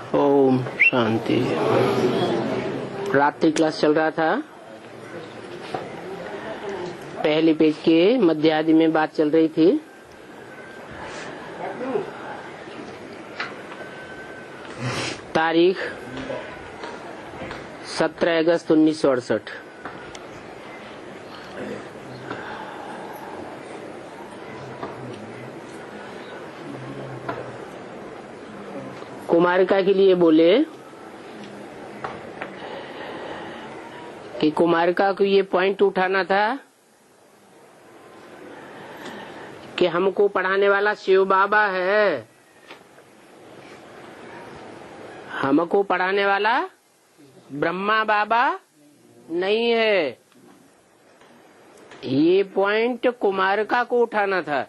ओम शांति। रात्रि क्लास चल रहा था। पहले पेज के मध्य आदि में बात चल रही थी। तारीख 17 अगस्त 1968। कुमारिका के लिए बोले कि कुमारिका को ये पॉइंट उठाना था कि हमको पढ़ाने वाला शिव बाबा है, हमको पढ़ाने वाला ब्रह्मा बाबा नहीं है। ये पॉइंट कुमारिका को उठाना था,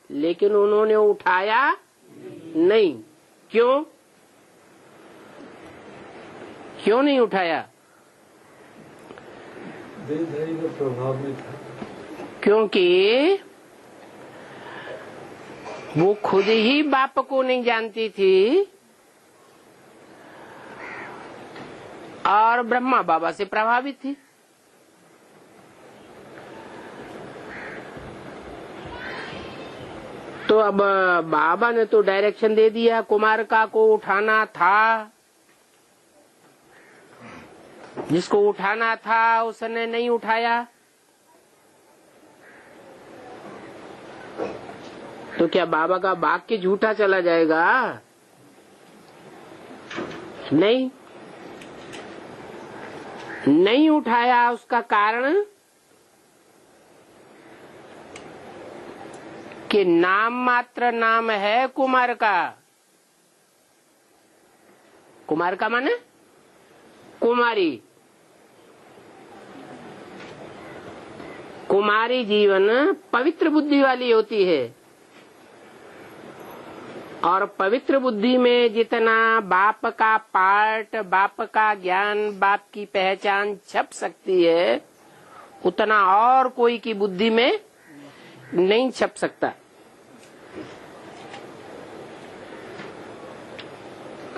लेकिन उन्होंने उठाया नहीं। क्यों नहीं उठाया? प्रभाव में था। क्योंकि वो खुद ही बाप को नहीं जानती थी और ब्रह्मा बाबा से प्रभावित थी। तो अब बाबा ने तो डायरेक्शन दे दिया, कुमारिका को उठाना था। जिसको उठाना था उसने नहीं उठाया, तो क्या बाबा का वाक्य झूठा चला जाएगा? नहीं उठाया। उसका कारण कि नाम मात्र नाम है कुमारिका। कुमारिका माने कुमारी। कुमारी जीवन पवित्र बुद्धि वाली होती है, और पवित्र बुद्धि में जितना बाप का पार्ट, बाप का ज्ञान, बाप की पहचान छप सकती है, उतना और कोई की बुद्धि में नहीं छप सकता।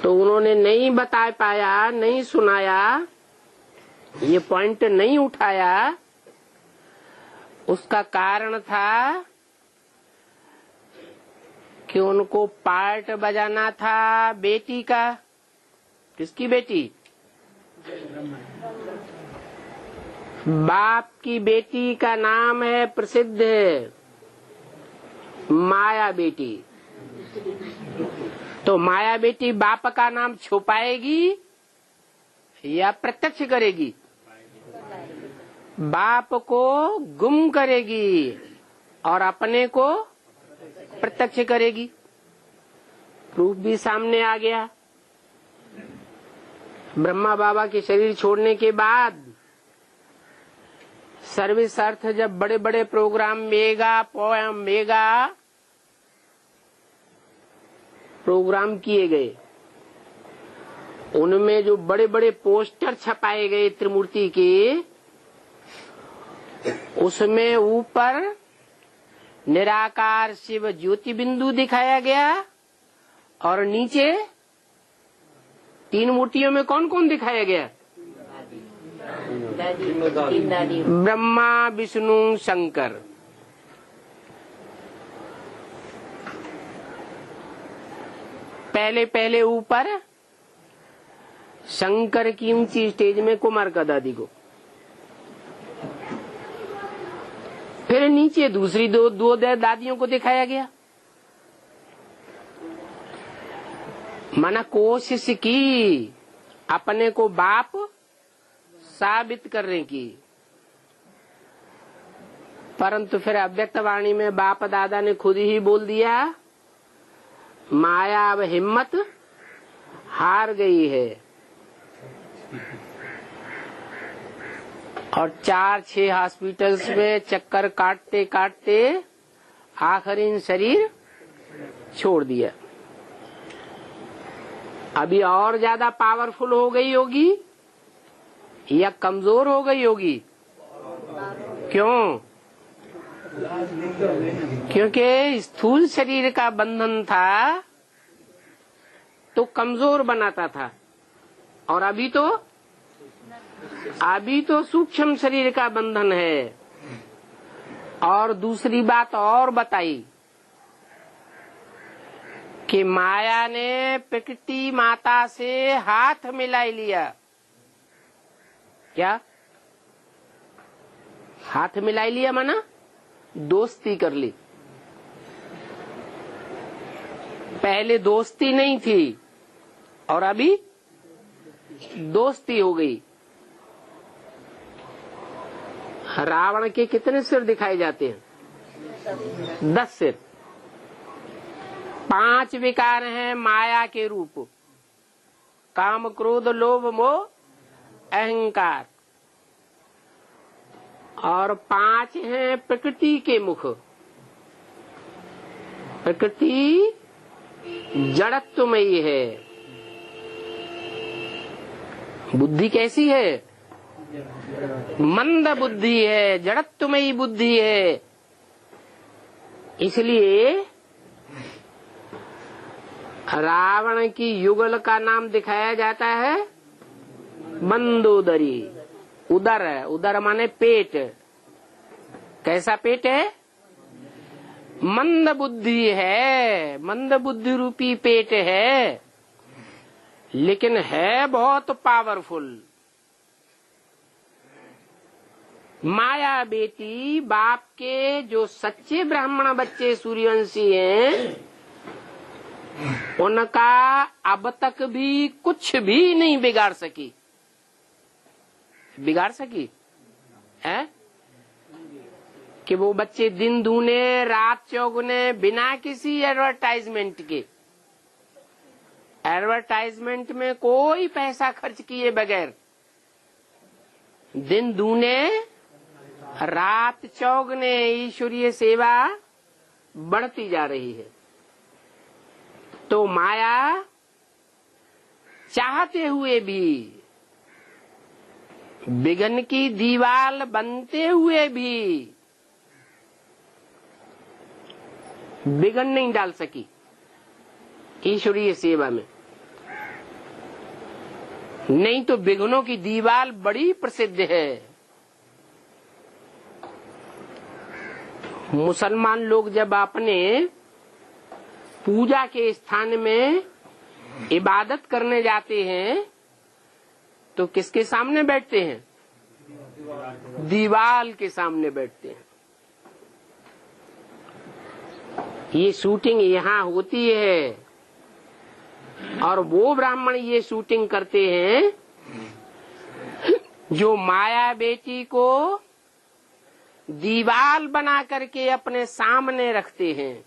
तो उन्होंने नहीं बता पाया, नहीं सुनाया, ये पॉइंट नहीं उठाया। उसका कारण था कि उनको पार्ट बजाना था बेटी का। किसकी बेटी? बाप की बेटी का नाम है, प्रसिद्ध है, माया बेटी। तो माया बेटी बाप का नाम छुपाएगी या प्रत्यक्ष करेगी? बाप को गुम करेगी और अपने को प्रत्यक्ष करेगी। प्रूफ भी सामने आ गया। ब्रह्मा बाबा के शरीर छोड़ने के बाद सर्विस अर्थ जब बड़े बड़े प्रोग्राम, मेगा प्रोग्राम किए गए, उनमें जो बड़े बड़े पोस्टर छपाए गए त्रिमूर्ति के, उसमें ऊपर निराकार शिव ज्योति बिंदु दिखाया गया और नीचे तीन मूर्तियों में कौन कौन दिखाया गया? ब्रह्मा, विष्णु, शंकर। पहले ऊपर शंकर की ऊंची स्टेज में कुमारिका दादी को, फिर नीचे दूसरी दो दादियों को दिखाया गया। मना कोशिश की अपने को बाप साबित करने की, परंतु फिर अव्यक्त वाणी में बाप दादा ने खुद ही बोल दिया, माया अब हिम्मत हार गई है। और 4-6 हॉस्पिटल्स में चक्कर काटते काटते आखिरी शरीर छोड़ दिया। अभी और ज्यादा पावरफुल हो गई होगी या कमजोर हो गई होगी? क्यों? क्योंकि स्थूल शरीर का बंधन था तो कमजोर बनाता था, और अभी तो सूक्ष्म शरीर का बंधन है। और दूसरी बात और बताई कि माया ने प्रकृति माता से हाथ मिलाई लिया। क्या हाथ मिलाई लिया? माना दोस्ती कर ली। पहले दोस्ती नहीं थी और अभी दोस्ती हो गई। रावण के कितने सिर दिखाए जाते हैं? 10 सिर। 5 विकार हैं माया के रूप: काम, क्रोध, लोभ, मोह, अहंकार। और 5 हैं प्रकृति के मुख। प्रकृति जड़त्वमयी है। बुद्धि कैसी है? मंद बुद्धि है, जड़त्वमयी बुद्धि है। इसलिए रावण की युगल का नाम दिखाया जाता है मंदोदरी। उदर है, उदर माने पेट। कैसा पेट है? मंद बुद्धि है, मंद बुद्धि रूपी पेट है, लेकिन है बहुत पावरफुल। माया बेटी बाप के जो सच्चे ब्राह्मण बच्चे सूर्यवंशी हैं, उनका अब तक भी कुछ भी नहीं बिगाड़ सकी। बिगाड़ सकी है कि वो बच्चे दिन दूने रात चौगुने बिना किसी एडवर्टाइजमेंट के, एडवर्टाइजमेंट में कोई पैसा खर्च किए बगैर दिन दूने रात चौगने ईश्वरीय सेवा बढ़ती जा रही है। तो माया चाहते हुए भी, विघ्न की दीवार बनते हुए भी विघ्न नहीं डाल सकी ईश्वरीय सेवा में। नहीं तो विघ्नों की दीवार बड़ी प्रसिद्ध है। मुसलमान लोग जब अपने पूजा के स्थान में इबादत करने जाते हैं तो किसके सामने बैठते हैं? दीवाल के सामने बैठते हैं। ये शूटिंग यहाँ होती है और वो ब्राह्मण ये शूटिंग करते हैं जो माया बेटी को दीवाल बना करके अपने सामने रखते हैं।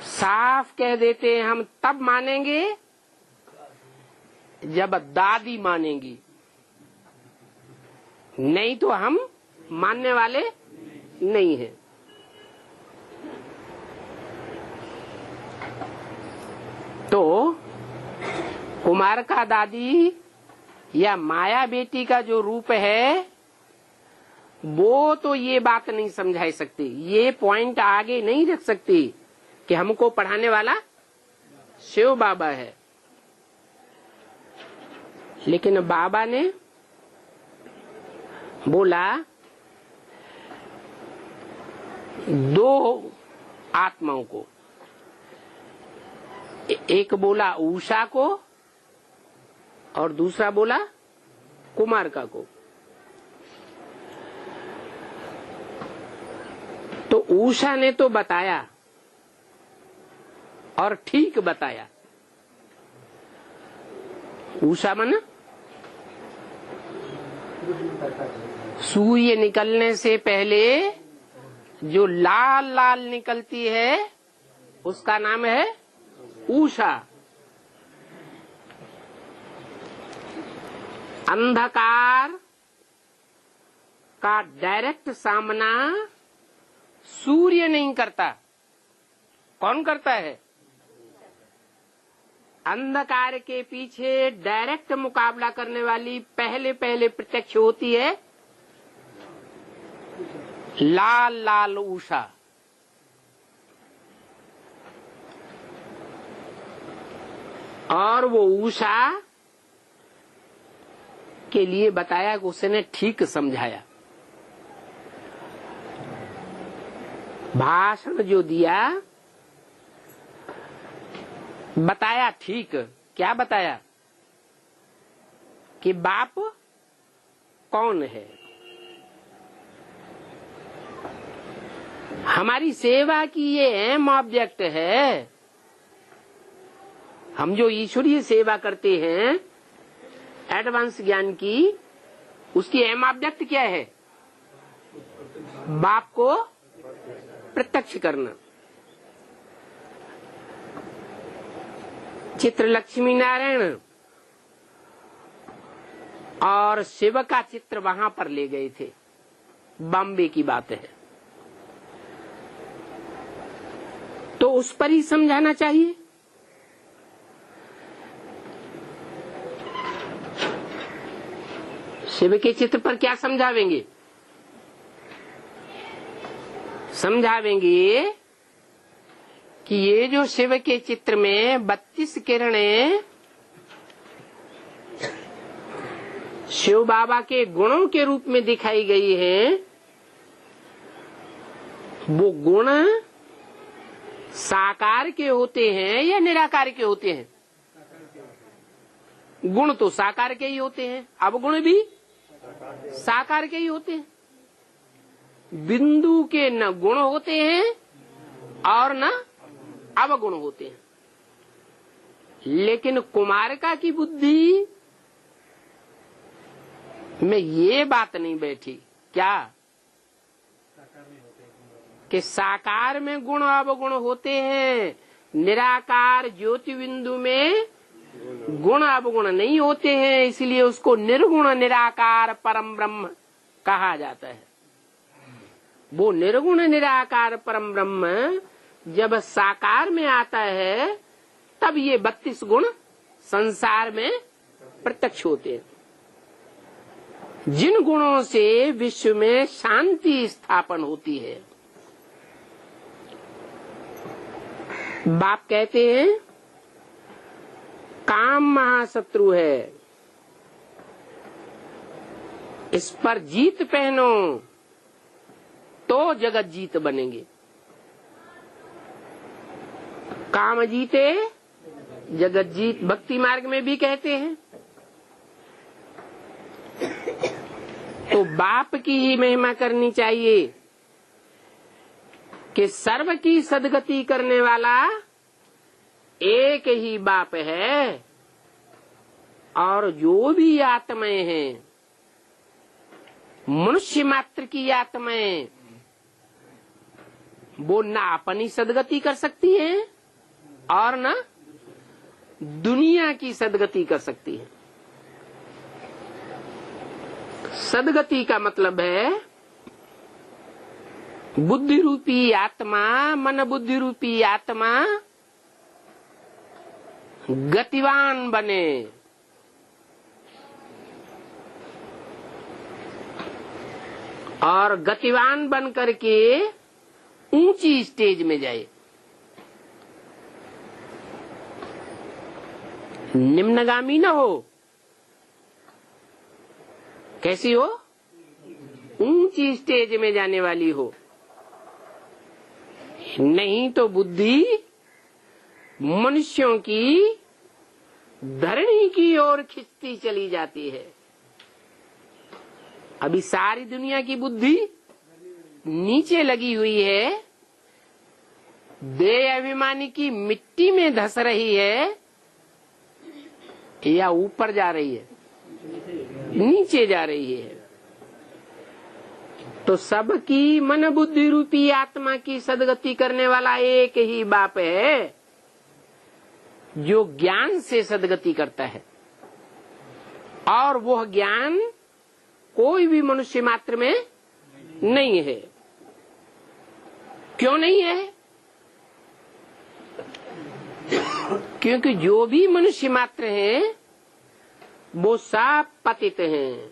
साफ कह देते हैं, हम तब मानेंगे जब दादी मानेंगी, नहीं तो हम मानने वाले नहीं हैं। तो कुमार का दादी या माया बेटी का जो रूप है वो तो ये बात नहीं समझा सकती, ये पॉइंट आगे नहीं रख सकती कि हमको पढ़ाने वाला शिव बाबा है। लेकिन बाबा ने बोला 2 आत्माओं को, एक बोला उषा को और दूसरा बोला कुमारका को। तो उषा ने तो बताया और ठीक बताया। उषा माना सूर्य निकलने से पहले जो लाल लाल निकलती है उसका नाम है उषा। अंधकार का डायरेक्ट सामना सूर्य नहीं करता। कौन करता है? अंधकार के पीछे डायरेक्ट मुकाबला करने वाली पहले प्रत्यक्ष होती है लाल लाल उषा, और वो उषा के लिए बताया कि उसने ठीक समझाया। भाषण जो दिया बताया ठीक। क्या बताया? कि बाप कौन है, हमारी सेवा की ये अहम ऑब्जेक्ट है। हम जो ईश्वरीय सेवा करते हैं एडवांस ज्ञान की, उसकी अहम ऑब्जेक्ट क्या है? बाप को प्रत्यक्ष करना। चित्र लक्ष्मी नारायण और शिव का चित्र वहां पर ले गए थे, बॉम्बे की बात है। तो उस पर ही समझाना चाहिए। शिव के चित्र पर क्या समझावेंगे? समझावेंगे कि ये जो शिव के चित्र में 32 किरणें शिव बाबा के गुणों के रूप में दिखाई गई हैं, वो गुण साकार के होते हैं या निराकार के होते हैं? गुण तो साकार के ही होते हैं, अवगुण भी साकार के ही होते हैं। बिंदु के न गुण होते हैं और न अवगुण होते हैं। लेकिन कुमारिका की बुद्धि में ये बात नहीं बैठी क्या कि साकार में गुण अवगुण होते हैं, निराकार ज्योति बिंदु में गुण अवगुण नहीं होते हैं, इसलिए उसको निर्गुण निराकार परम ब्रह्म कहा जाता है। वो निर्गुण निराकार परम ब्रह्म जब साकार में आता है तब ये 32 गुण संसार में प्रत्यक्ष होते हैं, जिन गुणों से विश्व में शांति स्थापन होती है। बाप कहते हैं काम महाशत्रु है, इस पर जीत पहनो तो जगत जीत बनेंगे। काम जीते जगत जीत, भक्ति मार्ग में भी कहते हैं। तो बाप की ही महिमा करनी चाहिए कि सर्व की सदगति करने वाला एक ही बाप है, और जो भी आत्माएं हैं, मनुष्य मात्र की आत्माएं, वो न अपनी सदगति कर सकती हैं और न दुनिया की सदगति कर सकती है। सदगति का मतलब है बुद्धि रूपी आत्मा, मन बुद्धि रूपी आत्मा गतिवान बने, और गतिवान बन करके ऊंची स्टेज में जाए। निम्नगामी न हो। कैसी हो? ऊंची स्टेज में जाने वाली हो। नहीं तो बुद्धि मनुष्यों की धरणी की ओर खिंचती चली जाती है। अभी सारी दुनिया की बुद्धि नीचे लगी हुई है, देह अभिमानी की मिट्टी में धस रही है या ऊपर जा रही है? नीचे जा रही है। तो सबकी मन बुद्धि रूपी आत्मा की सदगति करने वाला एक ही बाप है, जो ज्ञान से सदगति करता है। और वह ज्ञान कोई भी मनुष्य मात्र में नहीं है। क्यों नहीं है? क्योंकि जो भी मनुष्य मात्र हैं वो सब पतित हैं।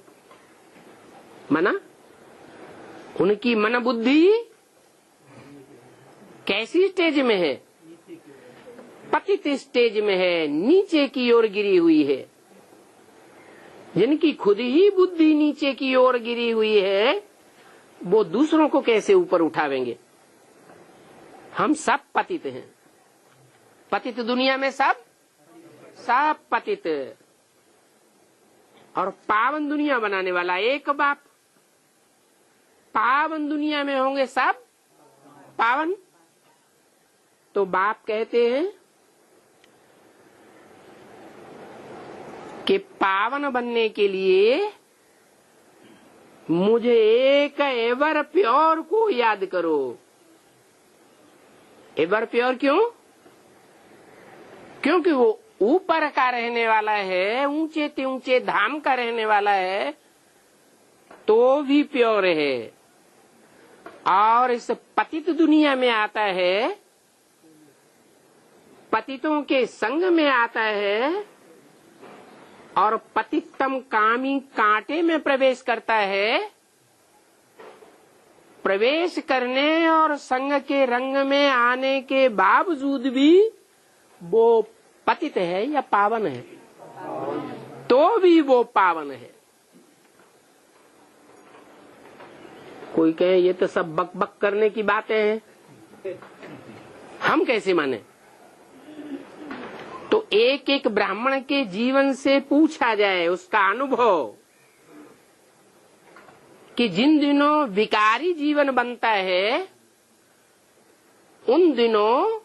माना उनकी मन बुद्धि कैसी स्टेज में है? पतित स्टेज में है, नीचे की ओर गिरी हुई है। जिनकी खुद ही बुद्धि नीचे की ओर गिरी हुई है, वो दूसरों को कैसे ऊपर उठावेंगे? हम सब पतित हैं। पतित दुनिया में सब पतित, और पावन दुनिया बनाने वाला एक बाप। पावन दुनिया में होंगे सब पावन। तो बाप कहते हैं कि पावन बनने के लिए मुझे एक एवर प्योर को याद करो। एवर प्योर क्यों? क्योंकि वो ऊपर का रहने वाला है, ऊंचे ते ऊंचे धाम का रहने वाला है, तो भी प्योर है। और इस पतित दुनिया में आता है, पतितों के संग में आता है, और पतितम कामी कांटे में प्रवेश करता है। प्रवेश करने और संग के रंग में आने के बावजूद भी वो पतित है या पावन है? तो भी वो पावन है। कोई कहे ये तो सब बक बक करने की बातें हैं, हम कैसे माने? तो एक एक ब्राह्मण के जीवन से पूछा जाए उसका अनुभव, कि जिन दिनों विकारी जीवन बनता है, उन दिनों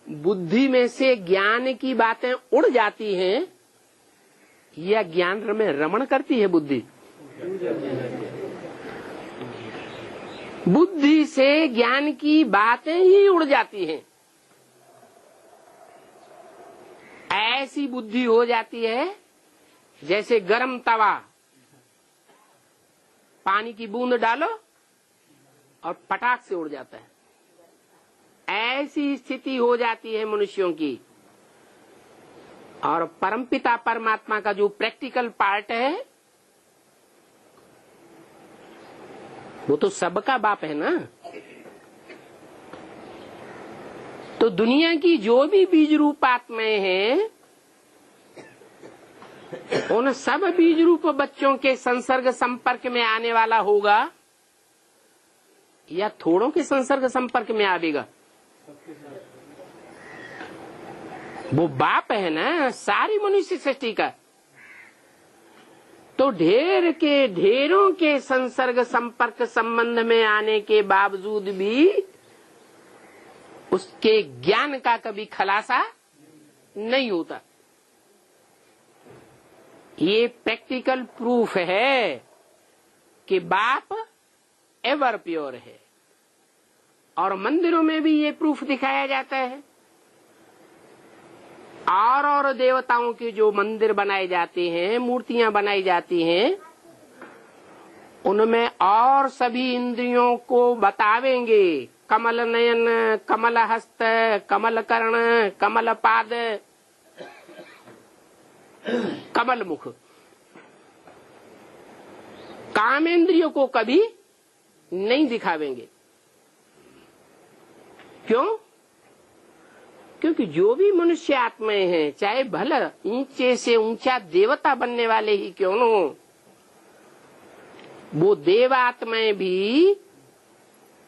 बुद्धि में से ज्ञान की बातें उड़ जाती हैं या ज्ञान में रमण करती है बुद्धि? बुद्धि से ज्ञान की बातें ही उड़ जाती हैं। ऐसी बुद्धि हो जाती है जैसे गरम तवा, पानी की बूंद डालो और पटाख से उड़ जाता है। ऐसी स्थिति हो जाती है मनुष्यों की। और परमपिता परमात्मा का जो प्रैक्टिकल पार्ट है, वो तो सबका बाप है ना। तो दुनिया की जो भी बीज रूप आत्माएं हैं, उन सब बीज रूप बच्चों के संसर्ग संपर्क में आने वाला होगा या थोड़ों के संसर्ग संपर्क में आवेगा? वो बाप है ना सारी मनुष्य सृष्टि का। तो ढेर के ढेरों के संसर्ग संपर्क संबंध में आने के बावजूद भी उसके ज्ञान का कभी खुलासा नहीं होता। ये प्रैक्टिकल प्रूफ है कि बाप एवर प्योर है। और मंदिरों में भी ये प्रूफ दिखाया जाता है। और देवताओं के जो मंदिर बनाए जाते हैं, मूर्तियां बनाई जाती हैं, उनमें और सभी इंद्रियों को बतावेंगे। कमल नयन, कमल हस्त, कमल कर्ण, कमल पाद, कमल मुख। कामेंद्रियों को कभी नहीं दिखावेंगे। क्यों? क्योंकि जो भी मनुष्य आत्माएं हैं, चाहे भला ऊंचे से ऊंचा देवता बनने वाले ही क्यों न हो, वो देवात्माएं भी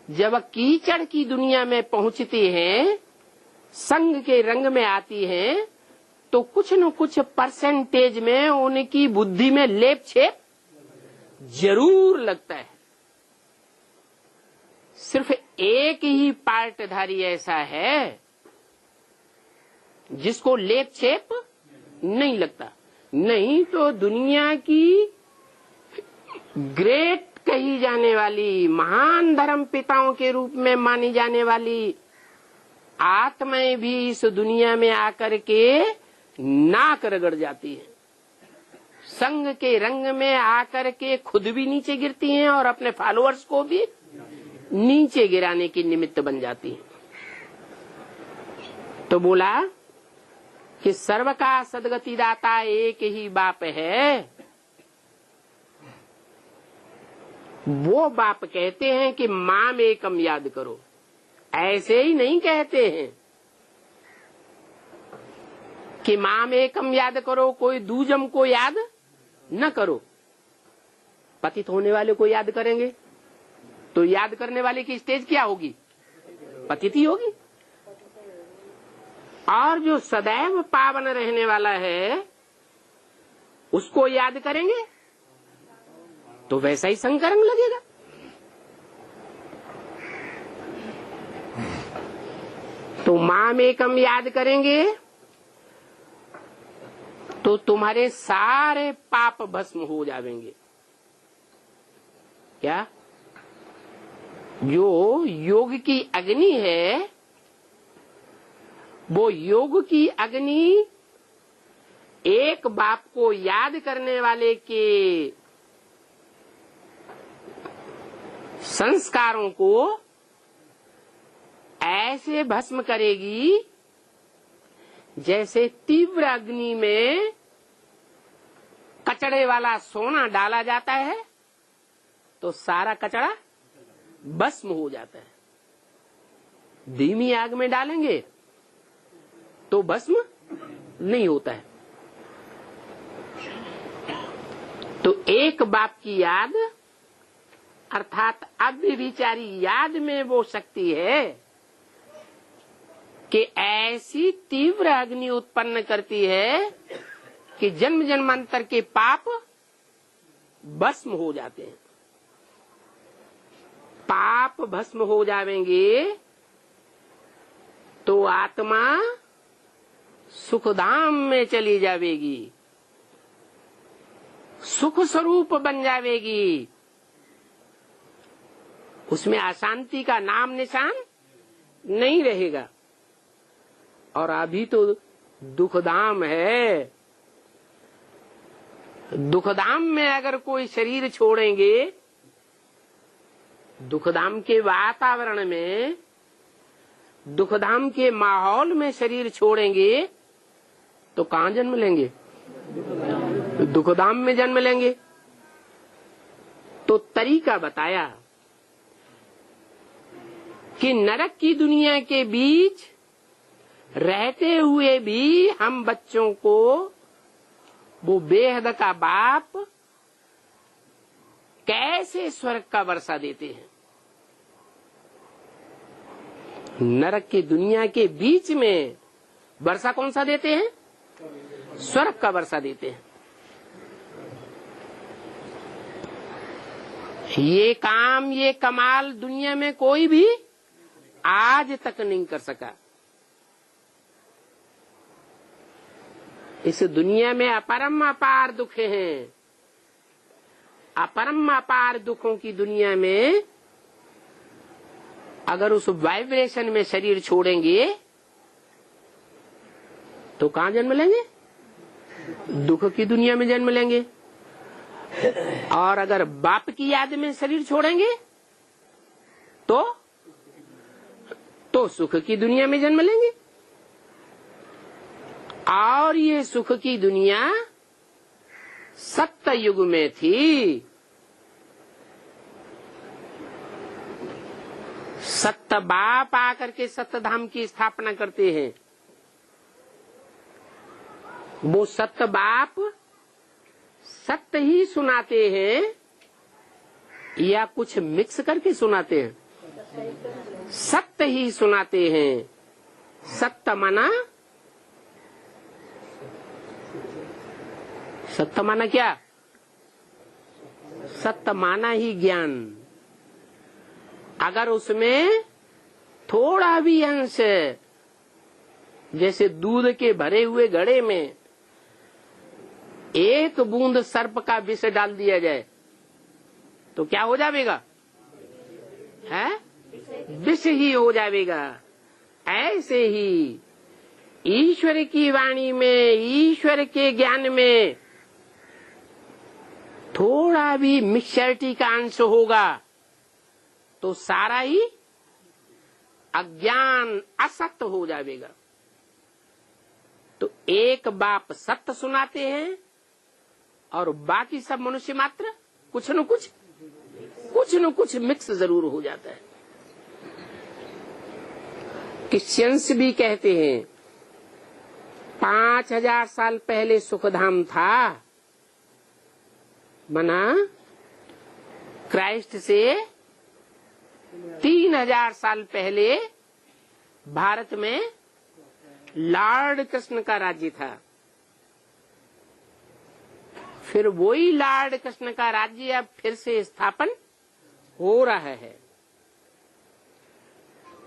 जब कीचड़ की दुनिया में पहुंचती हैं, संग के रंग में आती हैं, तो कुछ न कुछ परसेंटेज में उनकी बुद्धि में लेप छेप जरूर लगता है। सिर्फ एक ही पार्टधारी ऐसा है जिसको लेप छेप नहीं लगता। नहीं तो दुनिया की ग्रेट कही जाने वाली, महान धर्म पिताओं के रूप में मानी जाने वाली आत्माएं भी इस दुनिया में आकर के नाक रगड़ जाती है। संग के रंग में आकर के खुद भी नीचे गिरती हैं और अपने फॉलोअर्स को भी नीचे गिराने की निमित्त बन जाती है। तो बोला कि सर्व का सदगति दाता एक ही बाप है। वो बाप कहते हैं कि माम एकम याद करो, ऐसे ही नहीं कहते हैं कि माम एकम याद करो, कोई दूजम को याद न करो। पतित होने वाले को याद करेंगे तो याद करने वाले की स्टेज क्या होगी? पतित ही होगी। और जो सदैव पावन रहने वाला है उसको याद करेंगे तो वैसा ही संकरंग लगेगा। तो माम एकम याद करेंगे तो तुम्हारे सारे पाप भस्म हो जाएंगे। क्या? जो योग की अग्नि है, वो योग की अग्नि एक बाप को याद करने वाले के संस्कारों को ऐसे भस्म करेगी जैसे तीव्र अग्नि में कचड़े वाला सोना डाला जाता है तो सारा कचड़ा भस्म हो जाता है। धीमी आग में डालेंगे तो भस्म नहीं होता है। तो एक बाप की याद अर्थात अव्यभिचारी याद में वो शक्ति है कि ऐसी तीव्र अग्नि उत्पन्न करती है कि जन्म जन्मांतर के पाप भस्म हो जाते हैं। पाप भस्म हो जाएंगे तो आत्मा सुखधाम में चली जाएगी, सुख स्वरूप बन जाएगी। उसमें अशांति का नाम निशान नहीं रहेगा। और अभी तो दुखधाम है। दुखधाम में अगर कोई शरीर छोड़ेंगे, दुखधाम के वातावरण में, दुखधाम के माहौल में शरीर छोड़ेंगे तो कहाँ जन्म लेंगे? दुखधाम में जन्म लेंगे। तो तरीका बताया कि नरक की दुनिया के बीच रहते हुए भी हम बच्चों को वो बेहद का बाप कैसे स्वर्ग का वर्षा देते हैं। नरक की दुनिया के बीच में वर्षा कौन सा देते हैं? स्वर्ग का वर्षा देते हैं। ये काम, ये कमाल दुनिया में कोई भी आज तक नहीं कर सका। इस दुनिया में अपरम अपार दुख हैं। अपरम अपार दुखों की दुनिया में अगर उस वाइब्रेशन में शरीर छोड़ेंगे तो कहाँ जन्म लेंगे? दुख की दुनिया में जन्म लेंगे। और अगर बाप की याद में शरीर छोड़ेंगे तो सुख की दुनिया में जन्म लेंगे। और ये सुख की दुनिया सत्य युग में थी। सत्य बाप आकर के सत्य धाम की स्थापना करते हैं। वो सत्य बाप सत्य ही सुनाते हैं या कुछ मिक्स करके सुनाते हैं? सत्य ही सुनाते हैं। सत्य माना, सत्य माना क्या? सत्य माना ही ज्ञान। अगर उसमें थोड़ा भी अंश, जैसे दूध के भरे हुए घड़े में एक बूंद सर्प का विष डाल दिया जाए तो क्या हो जाएगा? है? विष ही हो जाएगा। ऐसे ही ईश्वर की वाणी में, ईश्वर के ज्ञान में थोड़ा भी मिक्सचरिटी का अंश होगा तो सारा ही अज्ञान असत्य हो जाएगा। तो एक बाप सत्य सुनाते हैं और बाकी सब मनुष्य मात्र कुछ न कुछ कुछ न कुछ मिक्स जरूर हो जाता है। क्रिश्चियंस भी कहते हैं 5000 साल पहले सुखधाम था, मना क्राइस्ट से 3000 साल पहले भारत में लॉर्ड कृष्ण का राज्य था। फिर वही लॉर्ड कृष्ण का राज्य अब फिर से स्थापन हो रहा है।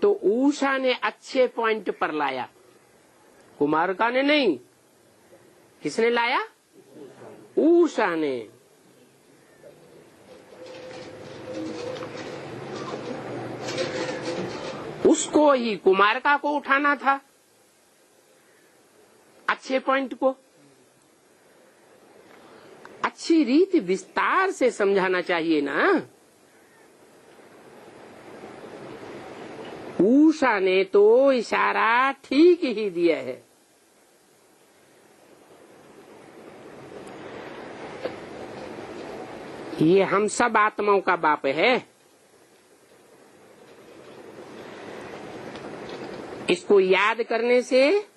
तो उषा ने अच्छे पॉइंट पर लाया, कुमारिका ने नहीं। किसने लाया? उषा ने। उसको ही, कुमारिका को उठाना था अच्छे पॉइंट को, अच्छी रीति विस्तार से समझाना चाहिए ना। उषा ने तो इशारा ठीक ही दिया है। ये हम सब आत्माओं का बाप है। इसको याद करने से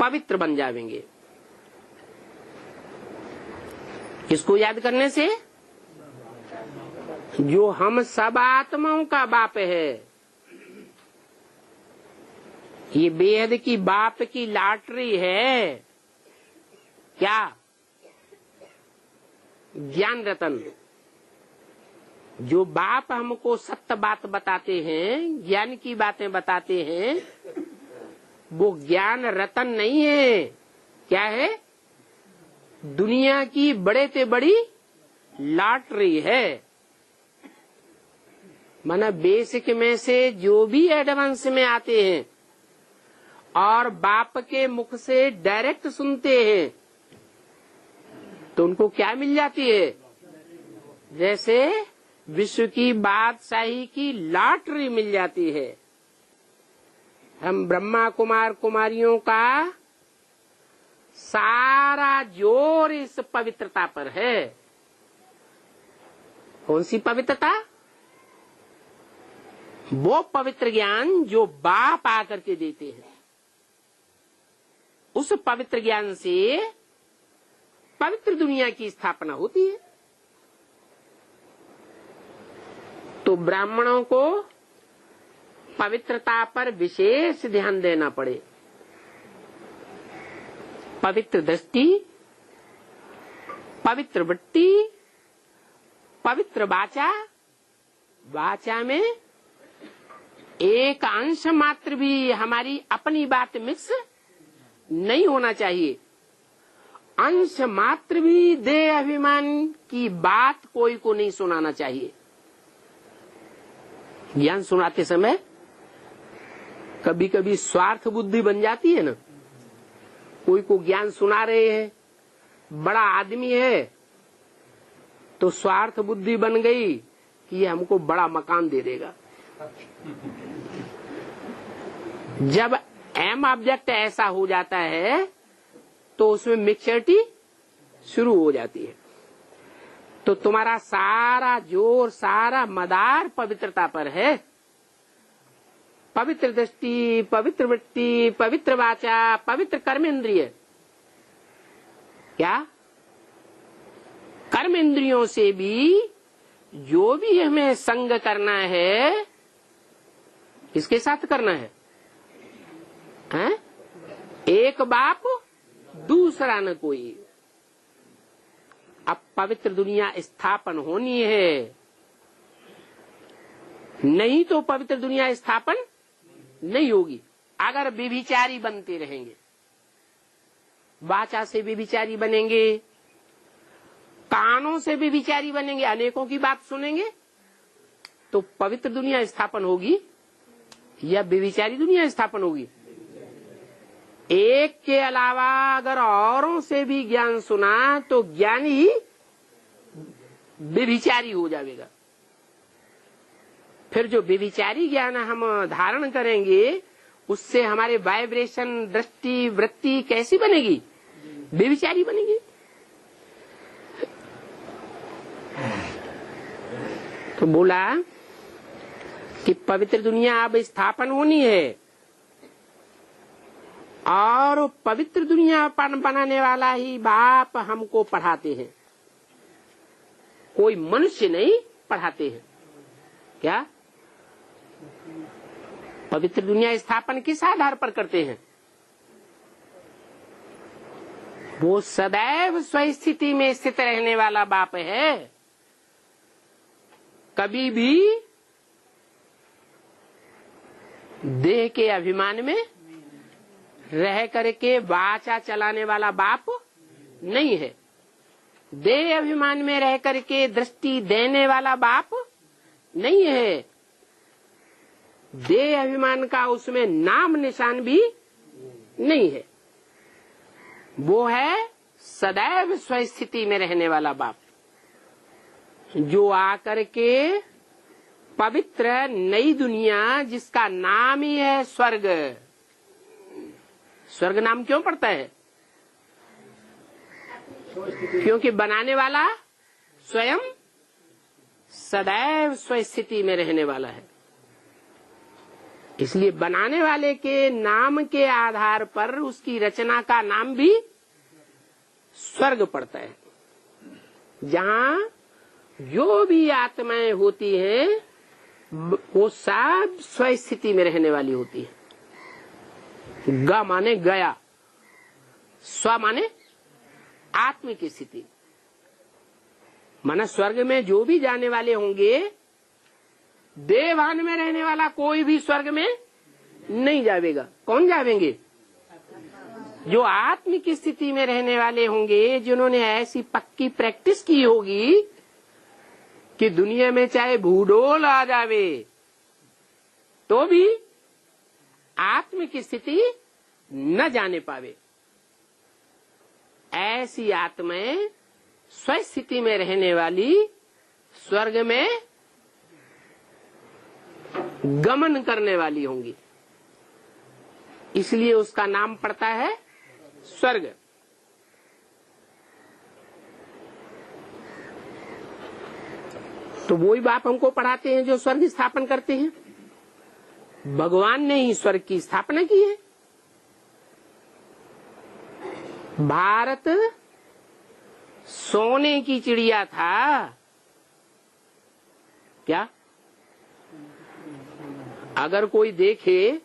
पवित्र बन जाएंगे। इसको याद करने से जो हम सब आत्माओं का बाप है, ये बेहद की बाप की लॉटरी है। क्या? ज्ञान रतन। जो बाप हमको सत्य बात बताते हैं, ज्ञान की बातें बताते हैं, वो ज्ञान रतन नहीं है। क्या है? दुनिया की बड़े से बड़ी लॉटरी है। माना बेसिक में से जो भी एडवांस में आते हैं और बाप के मुख से डायरेक्ट सुनते हैं, तो उनको क्या मिल जाती है? जैसे विश्व की बादशाही की लॉटरी मिल जाती है। हम ब्रह्मा कुमार कुमारियों का सारा जोर इस पवित्रता पर है। कौन सी पवित्रता? वो पवित्र ज्ञान जो बाप आकर के देते हैं। उस पवित्र ज्ञान से पवित्र दुनिया की स्थापना होती है। तो ब्राह्मणों को पवित्रता पर विशेष ध्यान देना पड़े। पवित्र दृष्टि, पवित्र वृत्ति, पवित्र वाचा। वाचा में एक अंश मात्र भी हमारी अपनी बात मिक्स नहीं होना चाहिए। अंश मात्र भी देह अभिमान की बात कोई को नहीं सुनाना चाहिए। ज्ञान सुनाते समय कभी कभी स्वार्थ बुद्धि बन जाती है ना। कोई को ज्ञान सुना रहे हैं, बड़ा आदमी है, तो स्वार्थ बुद्धि बन गई कि ये हमको बड़ा मकान दे देगा। जब एम ऑब्जेक्ट ऐसा हो जाता है तो उसमें मिक्सचरिटी शुरू हो जाती है। तो तुम्हारा सारा जोर, सारा मदार पवित्रता पर है। पवित्र दृष्टि, पवित्र वृत्ति, पवित्र वाचा, पवित्र कर्मेंद्रिय। क्या? कर्मेंद्रियों से भी जो भी हमें संग करना है, किसके साथ करना है? हैं? एक बाप दूसरा न कोई। अब पवित्र दुनिया स्थापन होनी है, नहीं तो पवित्र दुनिया स्थापन नहीं होगी। अगर व्यभिचारी बनते रहेंगे, वाचा से व्यभिचारी बनेंगे, कानों से व्यभिचारी बनेंगे, अनेकों की बात सुनेंगे, तो पवित्र दुनिया स्थापन होगी या व्यभिचारी दुनिया स्थापन होगी? एक के अलावा अगर औरों से भी ज्ञान सुना तो ज्ञान ही व्यभिचारी हो जाएगा। फिर जो व्यभिचारी ज्ञान हम धारण करेंगे, उससे हमारे वाइब्रेशन, दृष्टि, वृत्ति कैसी बनेगी? व्यभिचारी बनेगी। तो बोला कि पवित्र दुनिया अब स्थापन होनी है और पवित्र दुनिया बनाने वाला ही बाप हमको पढ़ाते हैं, कोई मनुष्य नहीं पढ़ाते हैं। क्या पवित्र दुनिया स्थापन किस आधार पर करते हैं? वो सदैव स्वस्थिति में स्थित रहने वाला बाप है, कभी भी देह के अभिमान में रह करके वाचा चलाने वाला बाप नहीं है। देह अभिमान में रह करके दृष्टि देने वाला बाप नहीं है। देह अभिमान का उसमें नाम निशान भी नहीं है। वो है सदैव स्वस्थिति में रहने वाला बाप, जो आकर के पवित्र नई दुनिया जिसका नाम ही है स्वर्ग। स्वर्ग नाम क्यों पड़ता है? क्योंकि बनाने वाला स्वयं सदैव स्वस्थिति में रहने वाला है। इसलिए बनाने वाले के नाम के आधार पर उसकी रचना का नाम भी स्वर्ग पड़ता है, जहाँ जो भी आत्माएं होती हैं वो सब स्वस्थिति में रहने वाली होती है। ग माने गया, स्व माने आत्म की स्थिति। माना स्वर्ग में जो भी जाने वाले होंगे, देवान में रहने वाला कोई भी स्वर्ग में नहीं जावेगा। कौन जावेंगे? जो आत्म की स्थिति में रहने वाले होंगे, जिन्होंने ऐसी पक्की प्रैक्टिस की होगी कि दुनिया में चाहे भूडोल आ जावे तो भी आत्म की स्थिति न जाने पावे। ऐसी आत्माएं स्वस्थिति में रहने वाली स्वर्ग में गमन करने वाली होंगी, इसलिए उसका नाम पड़ता है स्वर्ग। तो वही बाप हमको पढ़ाते हैं जो स्वर्ग स्थापन करते हैं। भगवान ने ही स्वर्ग की स्थापना की है। भारत सोने की चिड़िया था क्या? अगर कोई देखे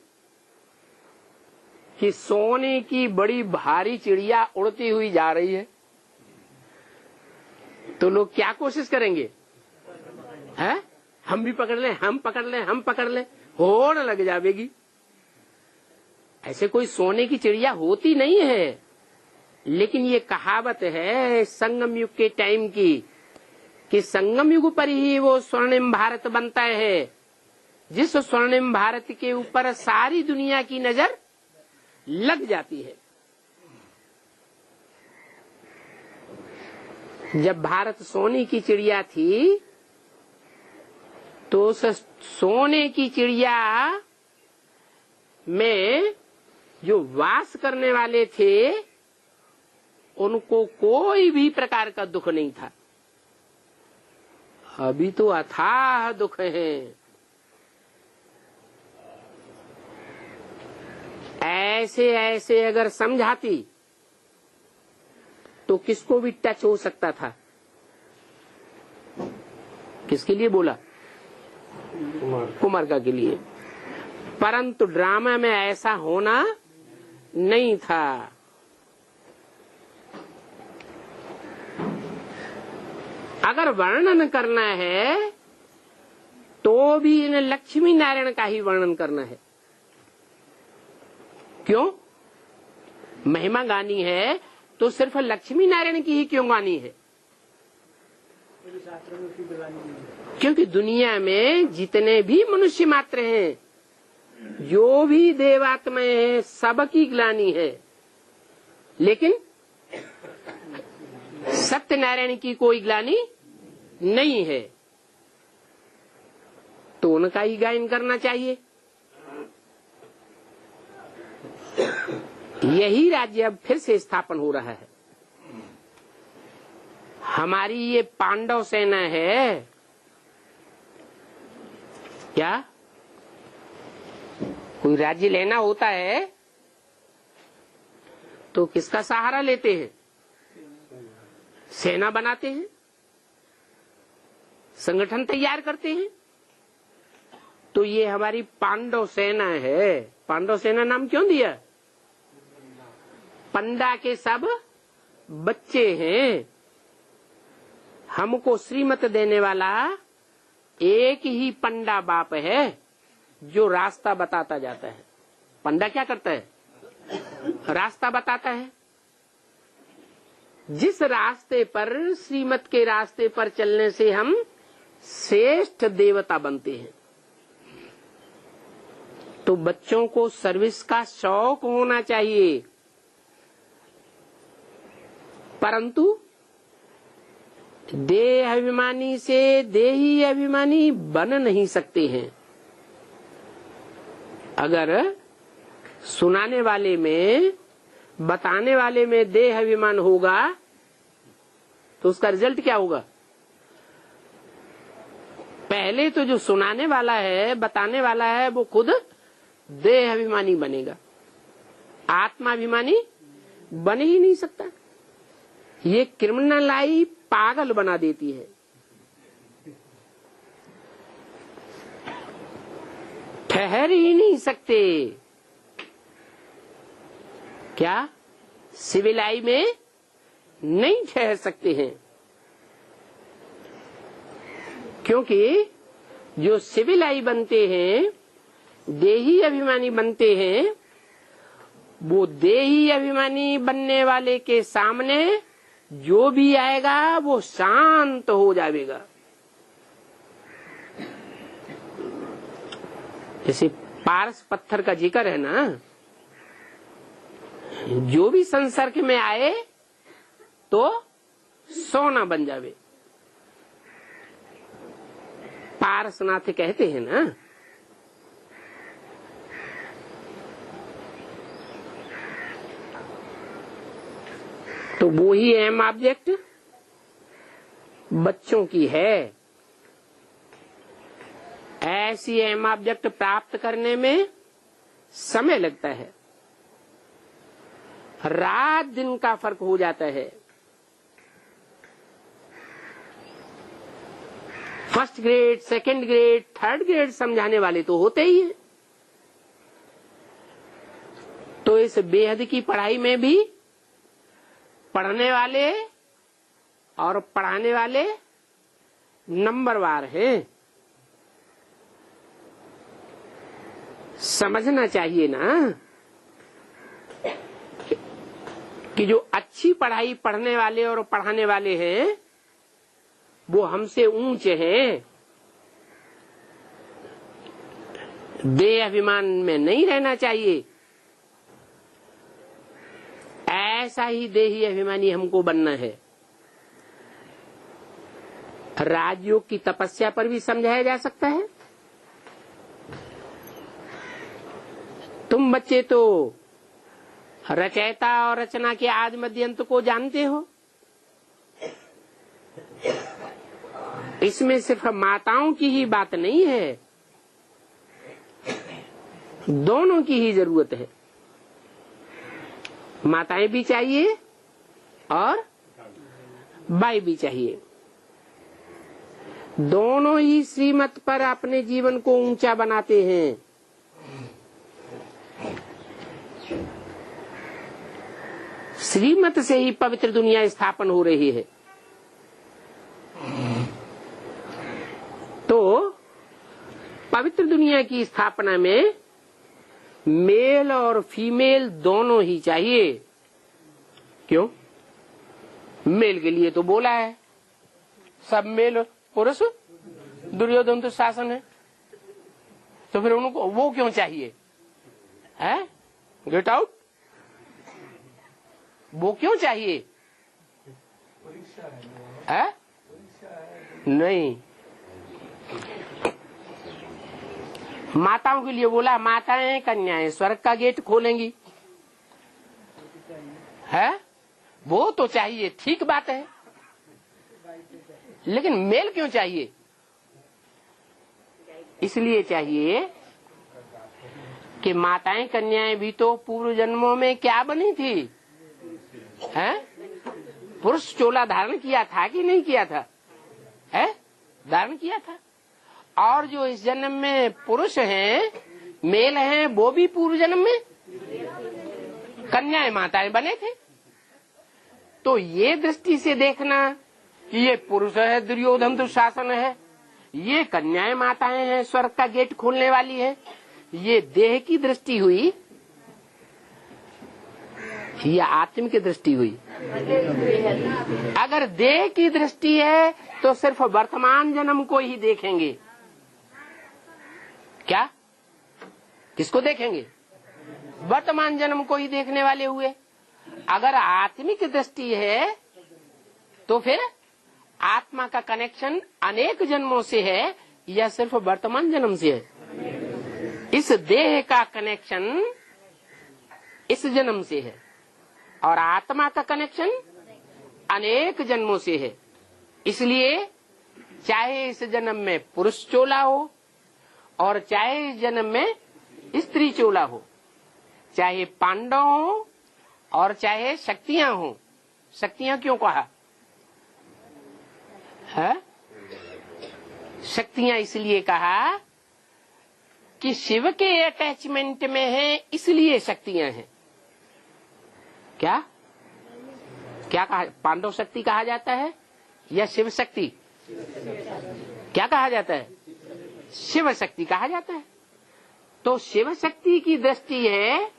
कि सोने की बड़ी भारी चिड़िया उड़ती हुई जा रही है तो लोग क्या कोशिश करेंगे? है हम भी पकड़ लें, हम पकड़ लें, हम पकड़ लें, होड़ लग जाएगी। ऐसे कोई सोने की चिड़िया होती नहीं है, लेकिन ये कहावत है संगम युग के टाइम की कि संगम युग पर ही वो स्वर्णिम भारत बनता है, जिस स्वर्णिम भारत के ऊपर सारी दुनिया की नजर लग जाती है। जब भारत सोने की चिड़िया थी तो उस सोने की चिड़िया में जो वास करने वाले थे उनको कोई भी प्रकार का दुख नहीं था। अभी तो अथाह दुख है। ऐसे ऐसे अगर समझाती तो किसको भी टच हो सकता था। किसके लिए बोला? कुमारका के लिए। परंतु ड्रामा में ऐसा होना नहीं था। अगर वर्णन करना है तो भी इन लक्ष्मी नारायण का ही वर्णन करना है। क्यों? महिमा गानी है तो सिर्फ लक्ष्मी नारायण की ही क्यों गानी है? क्योंकि दुनिया में जितने भी मनुष्य मात्र हैं, जो भी देवात्माएं हैं, सबकी ग्लानी है, लेकिन सत्यनारायण की कोई ग्लानी नहीं है। तो उनका ही गायन करना चाहिए। यही राज्य अब फिर से स्थापन हो रहा है। हमारी ये पांडव सेना है, क्या कोई राज्य लेना होता है तो किसका सहारा लेते हैं? सेना बनाते हैं, संगठन तैयार करते हैं। तो ये हमारी पांडव सेना है। पांडव सेना नाम क्यों दिया? पंडा के सब बच्चे हैं। हमको श्रीमत देने वाला एक ही पंडा बाप है जो रास्ता बताता जाता है। पंडा क्या करता है? रास्ता बताता है। जिस रास्ते पर, श्रीमत के रास्ते पर चलने से हम श्रेष्ठ देवता बनते हैं। तो बच्चों को सर्विस का शौक होना चाहिए, परंतु देह अभिमानी से देही अभिमानी बन नहीं सकते हैं। अगर सुनाने वाले में, बताने वाले में देह अभिमान होगा तो उसका रिजल्ट क्या होगा? पहले तो जो सुनाने वाला है, बताने वाला है, वो खुद देह अभिमानी बनेगा, आत्माभिमानी बन ही नहीं सकता। ये क्रिमिनलाई पागल बना देती है। ठहर ही नहीं सकते। क्या सिविलाई में नहीं ठहर सकते हैं? क्योंकि जो सिविलाई बनते हैं, देही अभिमानी बनते हैं, वो देही अभिमानी बनने वाले के सामने जो भी आएगा वो शांत हो जाएगा। जैसे पारस पत्थर का जिक्र है ना, जो भी संसर्ग में आए तो सोना बन जावे। पारसनाथ कहते हैं ना। तो वो ही एम ऑब्जेक्ट बच्चों की है। ऐसी एम ऑब्जेक्ट प्राप्त करने में समय लगता है, रात दिन का फर्क हो जाता है। First grade, second grade, third grade समझाने वाले तो होते ही हैं। तो इस बेहद की पढ़ाई में भी पढ़ने वाले और पढ़ाने वाले नंबरवार हैं। समझना चाहिए ना कि जो अच्छी पढ़ाई पढ़ने वाले और पढ़ाने वाले हैं वो हमसे ऊंचे हैं। देह अभिमान में नहीं रहना चाहिए। ऐसा ही देही अभिमानी हमको बनना है। राजयोग की तपस्या पर भी समझाया जा सकता है। तुम बच्चे तो रचयिता और रचना के आदि मध्य अंत को जानते हो। इसमें सिर्फ माताओं की ही बात नहीं है, दोनों की ही जरूरत है। माताएं भी चाहिए और बाई भी चाहिए। दोनों ही श्रीमत पर अपने जीवन को ऊंचा बनाते हैं। श्रीमत से ही पवित्र दुनिया स्थापन हो रही है। तो पवित्र दुनिया की स्थापना में मेल और फीमेल दोनों ही चाहिए। क्यों? मेल के लिए तो बोला है, सब मेल पुरुष, दुर्योधन तो शासन है। तो फिर उनको वो क्यों चाहिए? है गेट आउट, वो क्यों चाहिए? है नहीं, माताओं के लिए बोला, माताएं कन्याएं स्वर्ग का गेट खोलेंगी। है वो तो चाहिए, ठीक बात है, लेकिन मेल क्यों चाहिए? इसलिए चाहिए कि माताएं कन्याएं भी तो पूर्व जन्मों में क्या बनी थी, हैं? पुरुष चोला धारण किया था कि नहीं किया था? है धारण किया था। और जो इस जन्म में पुरुष हैं, मेल हैं, वो भी पूर्व जन्म में कन्याएं माताएं बने थे। तो ये दृष्टि से देखना कि ये पुरुष है, दुर्योधन दुशासन है, ये कन्याएं माताएं हैं, स्वर्ग का गेट खोलने वाली है, ये देह की दृष्टि हुई या आत्म की दृष्टि हुई? अगर देह की दृष्टि है तो सिर्फ वर्तमान जन्म को ही देखेंगे। क्या? किसको देखेंगे? वर्तमान जन्म को ही देखने वाले हुए। अगर आत्मिक दृष्टि है तो फिर आत्मा का कनेक्शन अनेक जन्मों से है या सिर्फ वर्तमान जन्म से है? इस देह का कनेक्शन इस जन्म से है और आत्मा का कनेक्शन अनेक जन्मों से है। इसलिए चाहे इस जन्म में पुरुष चोला हो और चाहे इस जन्म में स्त्री चोला हो, चाहे पांडव हो और चाहे शक्तियां हो। शक्तियां क्यों कहा है? शक्तियां इसलिए कहा कि शिव के अटैचमेंट में है, इसलिए शक्तियां हैं। क्या क्या कहा? पांडव शक्ति कहा जाता है या शिव शक्ति? क्या कहा जाता है? शिव शक्ति कहा जाता है। तो शिव शक्ति की दृष्टि है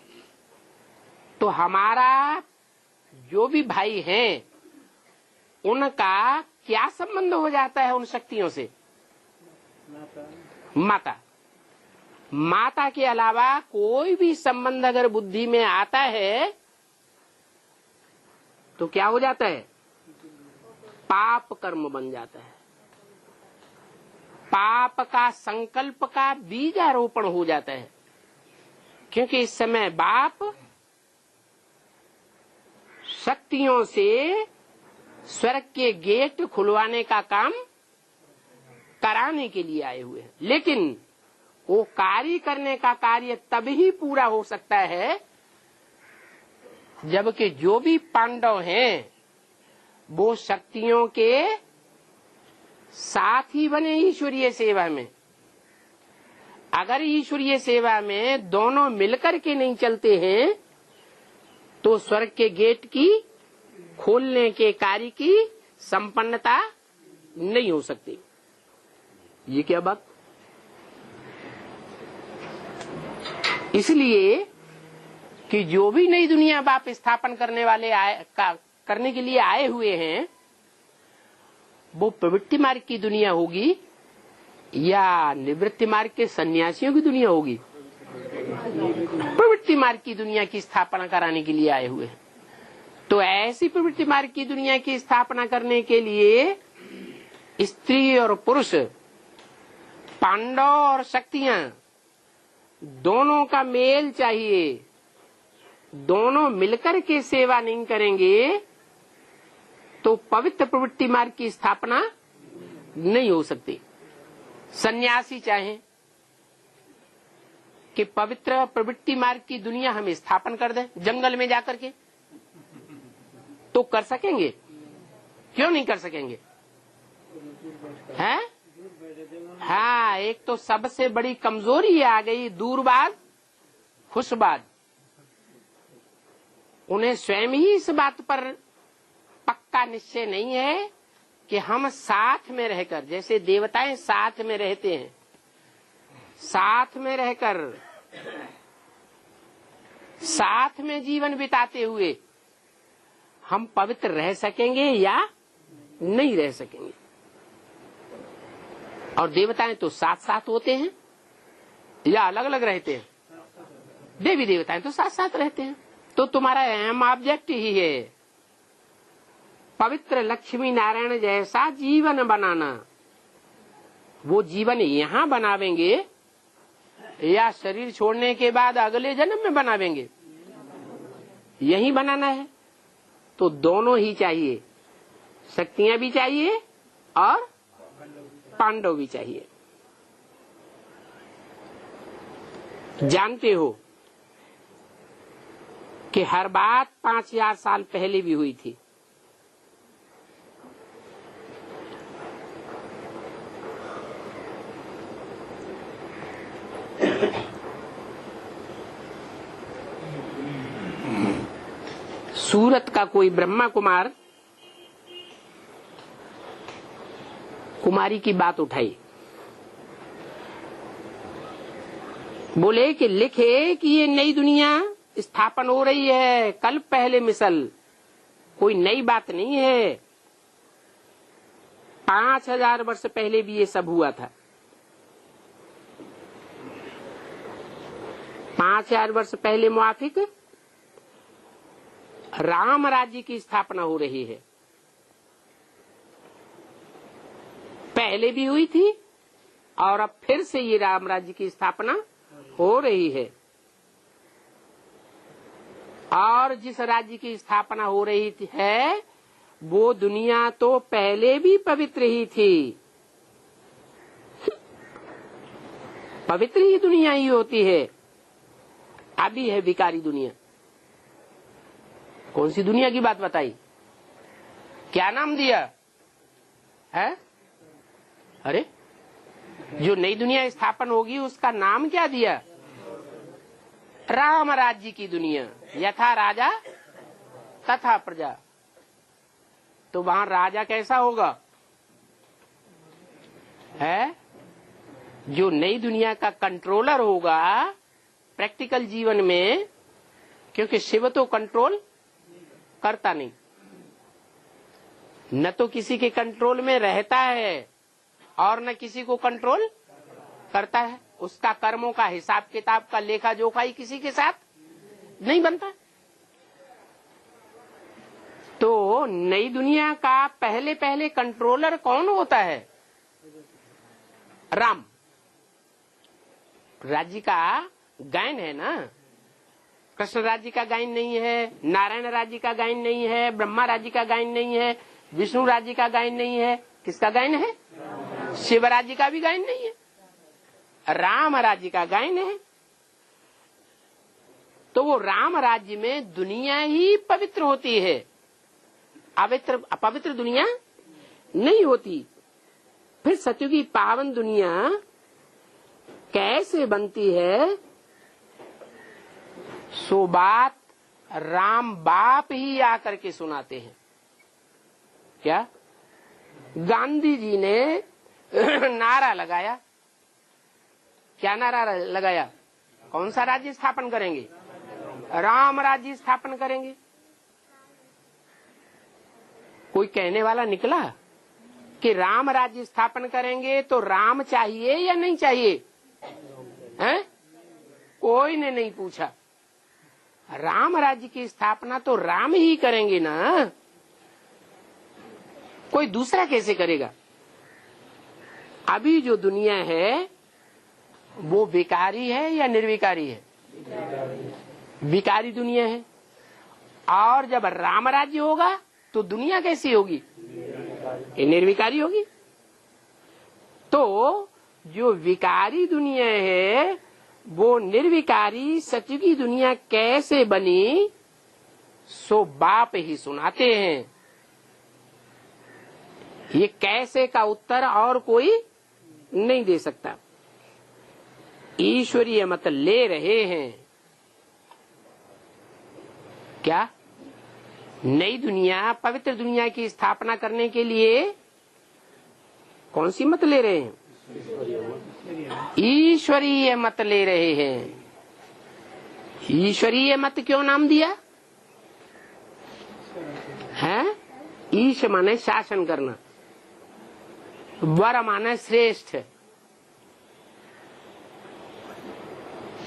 तो हमारा जो भी भाई हैं उनका क्या संबंध हो जाता है उन शक्तियों से? माता। माता के अलावा कोई भी संबंध अगर बुद्धि में आता है तो क्या हो जाता है? पाप कर्म बन जाता है। पाप का संकल्प का बीजारोपण हो जाता है। क्योंकि इस समय बाप शक्तियों से स्वर्ग के गेट खुलवाने का काम कराने के लिए आए हुए हैं। लेकिन वो कार्य करने का कार्य तभी पूरा हो सकता है जबकि जो भी पांडव हैं वो शक्तियों के साथ ही बने ईश्वरीय सेवा में। अगर ईश्वरीय सेवा में दोनों मिलकर के नहीं चलते हैं तो स्वर्ग के गेट की खोलने के कार्य की संपन्नता नहीं हो सकती। ये क्या बात? इसलिए कि जो भी नई दुनिया बाप स्थापन करने वाले करने के लिए आए हुए हैं वो प्रवृत्ति मार्ग की दुनिया होगी या निवृत्ति मार्ग के सन्यासियों की दुनिया होगी? प्रवृत्ति मार्ग की दुनिया की स्थापना कराने के लिए आए हुए हैं। तो ऐसी प्रवृत्ति मार्ग की दुनिया की स्थापना करने के लिए स्त्री और पुरुष, पांडव और शक्तियां दोनों का मेल चाहिए। दोनों मिलकर के सेवा नहीं करेंगे तो पवित्र प्रवृत्ति मार्ग की स्थापना नहीं हो सकती। सन्यासी चाहे कि पवित्र प्रवृत्ति मार्ग की दुनिया हम स्थापन कर दें जंगल में जाकर के, तो कर सकेंगे? क्यों नहीं कर सकेंगे? हैं? हाँ, एक तो सबसे बड़ी कमजोरी आ गई दूरबाद खुशबाद। उन्हें स्वयं ही इस बात पर पक्का निश्चय नहीं है कि हम साथ में रहकर, जैसे देवताएं साथ में रहते हैं, साथ में रहकर साथ में जीवन बिताते हुए हम पवित्र रह सकेंगे या नहीं रह सकेंगे। और देवताएं तो साथ साथ होते हैं या अलग अलग रहते हैं? देवी देवताएं तो साथ साथ रहते हैं। तो तुम्हारा अहम ऑब्जेक्ट ही है पवित्र लक्ष्मी नारायण जैसा जीवन बनाना। वो जीवन यहाँ बनावेंगे या शरीर छोड़ने के बाद अगले जन्म में बनावेंगे? यही बनाना है। तो दोनों ही चाहिए, शक्तियां भी चाहिए और पांडव भी चाहिए। जानते हो कि हर बात 5000 साल पहले भी हुई थी। सूरत का कोई ब्रह्मा कुमार कुमारी की बात उठाई, बोले कि लिखे कि ये नई दुनिया स्थापन हो रही है, कल पहले मिसल, कोई नई बात नहीं है। 5000 वर्ष पहले भी ये सब हुआ था। 5000 वर्ष पहले मुआफिक राम राज्य की स्थापना हो रही है। पहले भी हुई थी और अब फिर से ये राम राज्य की स्थापना हो रही है। और जिस राज्य की स्थापना हो रही है वो दुनिया तो पहले भी पवित्र ही थी। पवित्र ही दुनिया ही होती है। अभी है विकारी दुनिया। कौन सी दुनिया की बात बताई? क्या नाम दिया है? अरे जो नई दुनिया स्थापन होगी उसका नाम क्या दिया? राम राज्य की दुनिया। यथा राजा तथा प्रजा। तो वहां राजा कैसा होगा? है जो नई दुनिया का कंट्रोलर होगा प्रैक्टिकल जीवन में, क्योंकि शिव तो कंट्रोल करता नहीं, न तो किसी के कंट्रोल में रहता है और न किसी को कंट्रोल करता है। उसका कर्मों का हिसाब किताब का लेखा जोखा ही किसी के साथ नहीं बनता। तो नई दुनिया का पहले पहले कंट्रोलर कौन होता है? राम राज्य का गायन है ना। कृष्ण राज्य का गायन नहीं है, नारायण राज्य का गायन नहीं है, ब्रह्मा राज्य का गायन नहीं है, विष्णु राज्य का गायन नहीं है। किसका गायन है? शिव राज्य का भी गायन नहीं है, राम राज्य का गायन है। तो वो राम राज्य में दुनिया ही पवित्र होती है, अपवित्र दुनिया नहीं होती। फिर सत्युगी पावन दुनिया कैसे बनती है? सो बात राम बाप ही आकर के सुनाते हैं। क्या? गांधी जी ने नारा लगाया। क्या नारा लगाया? कौन सा राज्य स्थापन करेंगे? राम राज्य स्थापन करेंगे। कोई कहने वाला निकला कि राम राज्य स्थापन करेंगे तो राम चाहिए या नहीं चाहिए? हैं? कोई ने नहीं पूछा। राम राज्य की स्थापना तो राम ही करेंगे ना, कोई दूसरा कैसे करेगा? अभी जो दुनिया है वो विकारी है या निर्विकारी है? विकारी दुनिया है। और जब राम राज्य होगा तो दुनिया कैसी होगी? ये निर्विकारी होगी। तो जो विकारी दुनिया है वो निर्विकारी सत्युगी दुनिया कैसे बनी? सो बाप ही सुनाते हैं। ये कैसे का उत्तर और कोई नहीं दे सकता। ईश्वरीय मत ले रहे हैं। क्या? नई दुनिया, पवित्र दुनिया की स्थापना करने के लिए कौन सी मत ले रहे हैं? ईश्वरीय मत ले रहे हैं। ईश्वरीय मत क्यों नाम दिया है? ईश माने शासन करना, वर माने श्रेष्ठ।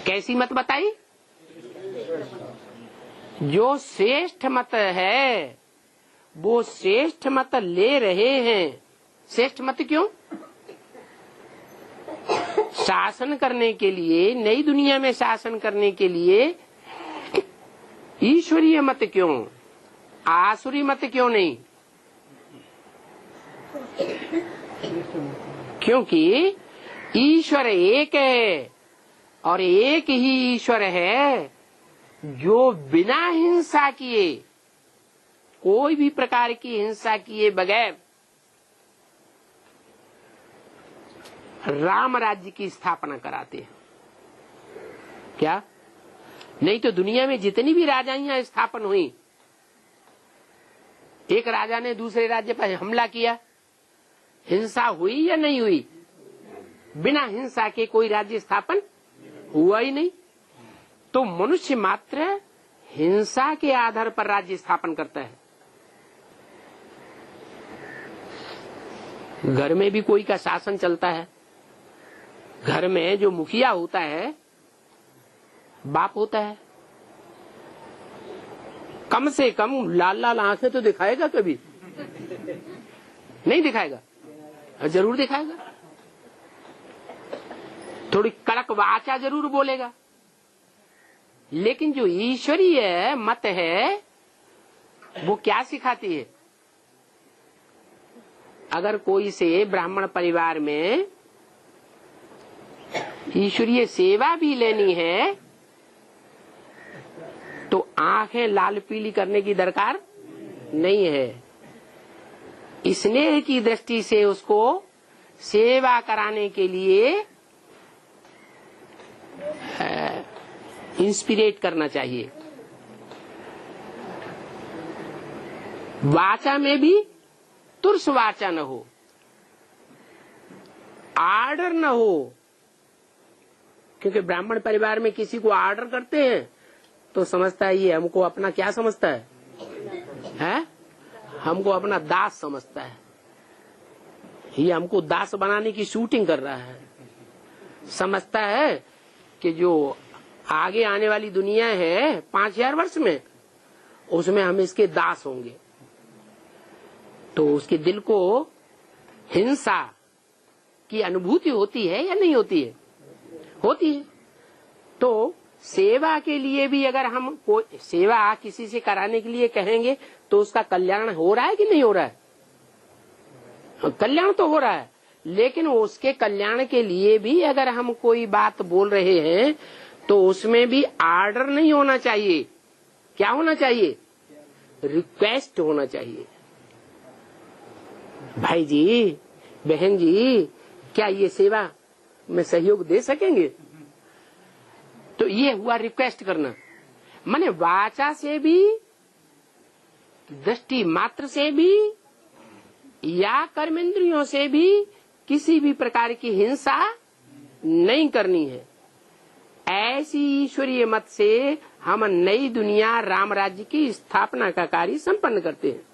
कैसी मत बताई? जो श्रेष्ठ मत है वो श्रेष्ठ मत ले रहे हैं। श्रेष्ठ मत क्यों? शासन करने के लिए, नई दुनिया में शासन करने के लिए ईश्वरीय मत क्यों? आसुरी मत क्यों नहीं? क्योंकि ईश्वर एक है और एक ही ईश्वर है जो बिना हिंसा किए, कोई भी प्रकार की हिंसा किए बगैर राम राज्य की स्थापना कराते हैं। क्या? नहीं तो दुनिया में जितनी भी राजाइयां स्थापन हुई, एक राजा ने दूसरे राज्य पर हमला किया, हिंसा हुई या नहीं हुई? बिना हिंसा के कोई राज्य स्थापन हुआ ही नहीं। तो मनुष्य मात्र हिंसा के आधार पर राज्य स्थापन करता है। घर में भी कोई का शासन चलता है। घर में जो मुखिया होता है बाप होता है। कम से कम लाल लाल आंखें तो दिखाएगा कभी? नहीं दिखाएगा? जरूर दिखाएगा। थोड़ी कड़क वाचा जरूर बोलेगा। लेकिन जो ईश्वरीय मत है वो क्या सिखाती है? अगर कोई से ब्राह्मण परिवार में ईश्वरीय सेवा भी लेनी है तो आंखें लाल पीली करने की दरकार नहीं है। स्नेह की दृष्टि से उसको सेवा कराने के लिए इंस्पिरेट करना चाहिए। वाचा में भी तुर्स वाचा न हो, आर्डर न हो। क्योंकि ब्राह्मण परिवार में किसी को आर्डर करते हैं तो समझता है ये हमको अपना क्या समझता है? हमको अपना दास समझता है। ये हमको दास बनाने की शूटिंग कर रहा है। समझता है कि जो आगे आने वाली दुनिया है 5000 वर्ष में, उसमें हम इसके दास होंगे। तो उसके दिल को हिंसा की अनुभूति होती है या नहीं होती है? होती है। तो सेवा के लिए भी अगर हम कोई सेवा किसी से कराने के लिए कहेंगे तो उसका कल्याण हो रहा है कि नहीं हो रहा है? कल्याण तो हो रहा है। लेकिन उसके कल्याण के लिए भी अगर हम कोई बात बोल रहे हैं तो उसमें भी आर्डर नहीं होना चाहिए। क्या होना चाहिए? रिक्वेस्ट होना चाहिए। भाई जी, बहन जी, क्या ये सेवा में सहयोग दे सकेंगे? तो ये हुआ रिक्वेस्ट करना। माने वाचा से भी, दृष्टि मात्र से भी या कर्मेंद्रियों से भी किसी भी प्रकार की हिंसा नहीं करनी है। ऐसी ईश्वरीय मत से हम नई दुनिया राम राज्य की स्थापना का कार्य संपन्न करते हैं।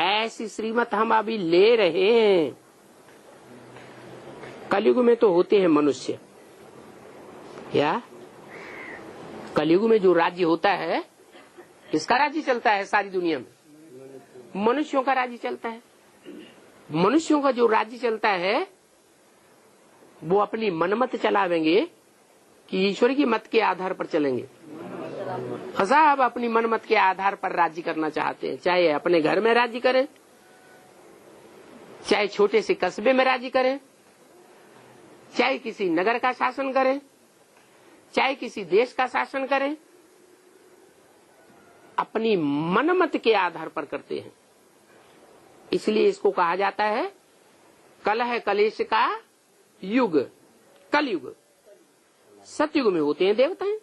ऐसी श्रीमत हम अभी ले रहे हैं। कलयुग में तो होते हैं मनुष्य। या कलयुग में जो राज्य होता है, किसका राज्य चलता है सारी दुनिया में? मनुष्यों का राज्य चलता है। मनुष्यों का जो राज्य चलता है वो अपनी मनमत चलावेंगे कि ईश्वर की मत के आधार पर चलेंगे? साहब अपनी मनमत के आधार पर राज्य करना चाहते हैं। चाहे अपने घर में राज्य करें, चाहे छोटे से कस्बे में राज्य करें, चाहे किसी नगर का शासन करें, चाहे किसी देश का शासन करें, अपनी मनमत के आधार पर करते हैं। इसलिए इसको कहा जाता है कलह कलेश का युग, कलयुग। सतयुग में होते हैं देवताएं।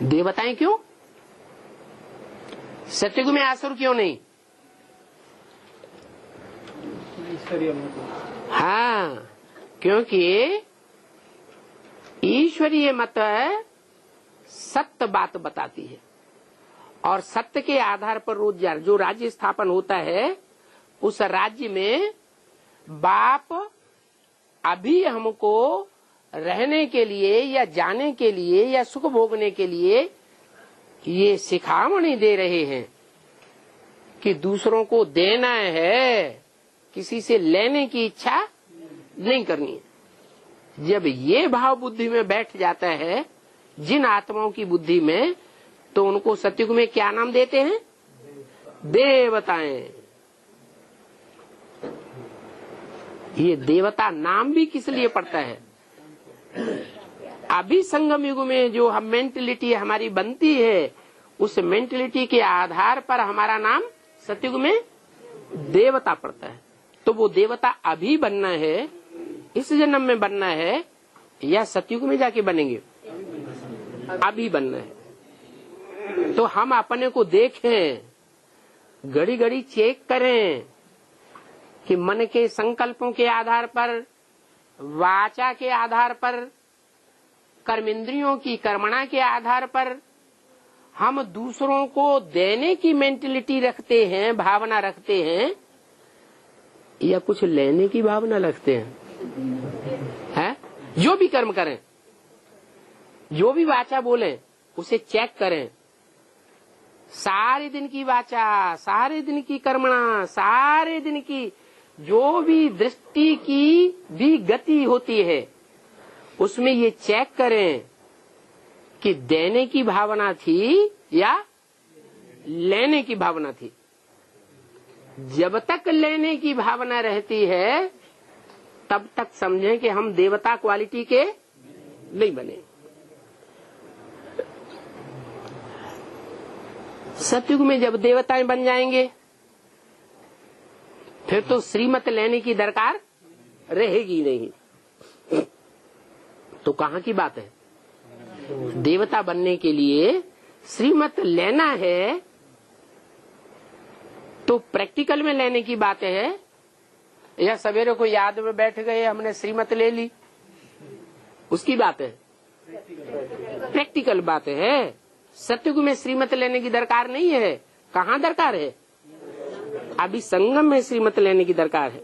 देवताएं क्यों? सतयुग में आसुर क्यों नहीं? हाँ, क्योंकि ईश्वरीय मत सत्य बात बताती है और सत्य के आधार पर रोज जो राज्य स्थापन होता है उस राज्य में बाप अभी हमको रहने के लिए या जाने के लिए या सुख भोगने के लिए ये सिखावनी दे रहे हैं कि दूसरों को देना है, किसी से लेने की इच्छा नहीं करनी है। जब ये भाव बुद्धि में बैठ जाता है जिन आत्माओं की बुद्धि में, तो उनको सतयुग में क्या नाम देते हैं? देवताएं। ये देवता नाम भी किस लिए पड़ता है? अभी संगम युग में जो हम मेंटलिटी हमारी बनती है, उस मेंटलिटी के आधार पर हमारा नाम सतयुग में देवता पड़ता है। तो वो देवता अभी बनना है, इस जन्म में बनना है, या सतयुग में जाके बनेंगे? अभी बनना है। तो हम अपने को देखें, घड़ी घड़ी चेक करें कि मन के संकल्पों के आधार पर, वाचा के आधार पर, कर्मेंद्रियों की कर्मणा के आधार पर हम दूसरों को देने की मेंटलिटी रखते हैं, भावना रखते हैं, या कुछ लेने की भावना रखते हैं? जो भी कर्म करें, जो भी वाचा बोलें, उसे चेक करें। सारे दिन की वाचा, सारे दिन की कर्मणा, सारे दिन की जो भी दृष्टि की भी गति होती है, उसमें ये चेक करें कि देने की भावना थी या लेने की भावना थी। जब तक लेने की भावना रहती है, तब तक समझें कि हम देवता क्वालिटी के नहीं बने। सतयुग में जब देवताएं बन जाएंगे, फिर तो श्रीमत लेने की दरकार रहेगी नहीं। तो कहाँ की बात है? देवता बनने के लिए श्रीमत लेना है, तो प्रैक्टिकल में लेने की बात है, या सवेरे को याद में बैठ गए हमने श्रीमत ले ली, उसकी बात है? प्रैक्टिकल बात है। सतयुग में श्रीमत लेने की दरकार नहीं है। कहाँ दरकार है? अभी संगम में श्रीमत लेने की दरकार है।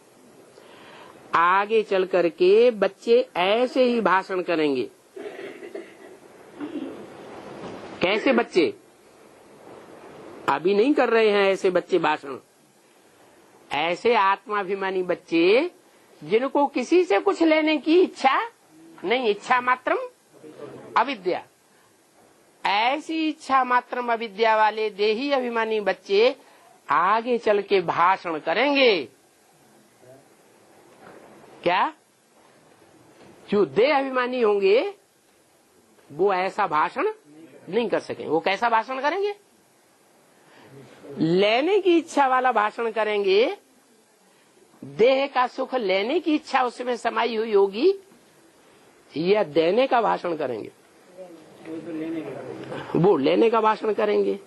आगे चल करके बच्चे ऐसे ही भाषण करेंगे। कैसे बच्चे? अभी नहीं कर रहे हैं ऐसे बच्चे भाषण। ऐसे आत्माभिमानी बच्चे जिनको किसी से कुछ लेने की इच्छा नहीं, इच्छा मात्रम अविद्या, ऐसी इच्छा मात्रम अविद्या वाले देही अभिमानी बच्चे आगे चल के भाषण करेंगे। क्या? जो देह अभिमानी होंगे वो ऐसा भाषण नहीं कर सकेंगे। वो कैसा भाषण करेंगे? लेने की इच्छा वाला भाषण करेंगे। देह का सुख लेने की इच्छा उसमें समाई हुई होगी, या देने का भाषण करेंगे? वो लेने का भाषण करेंगे।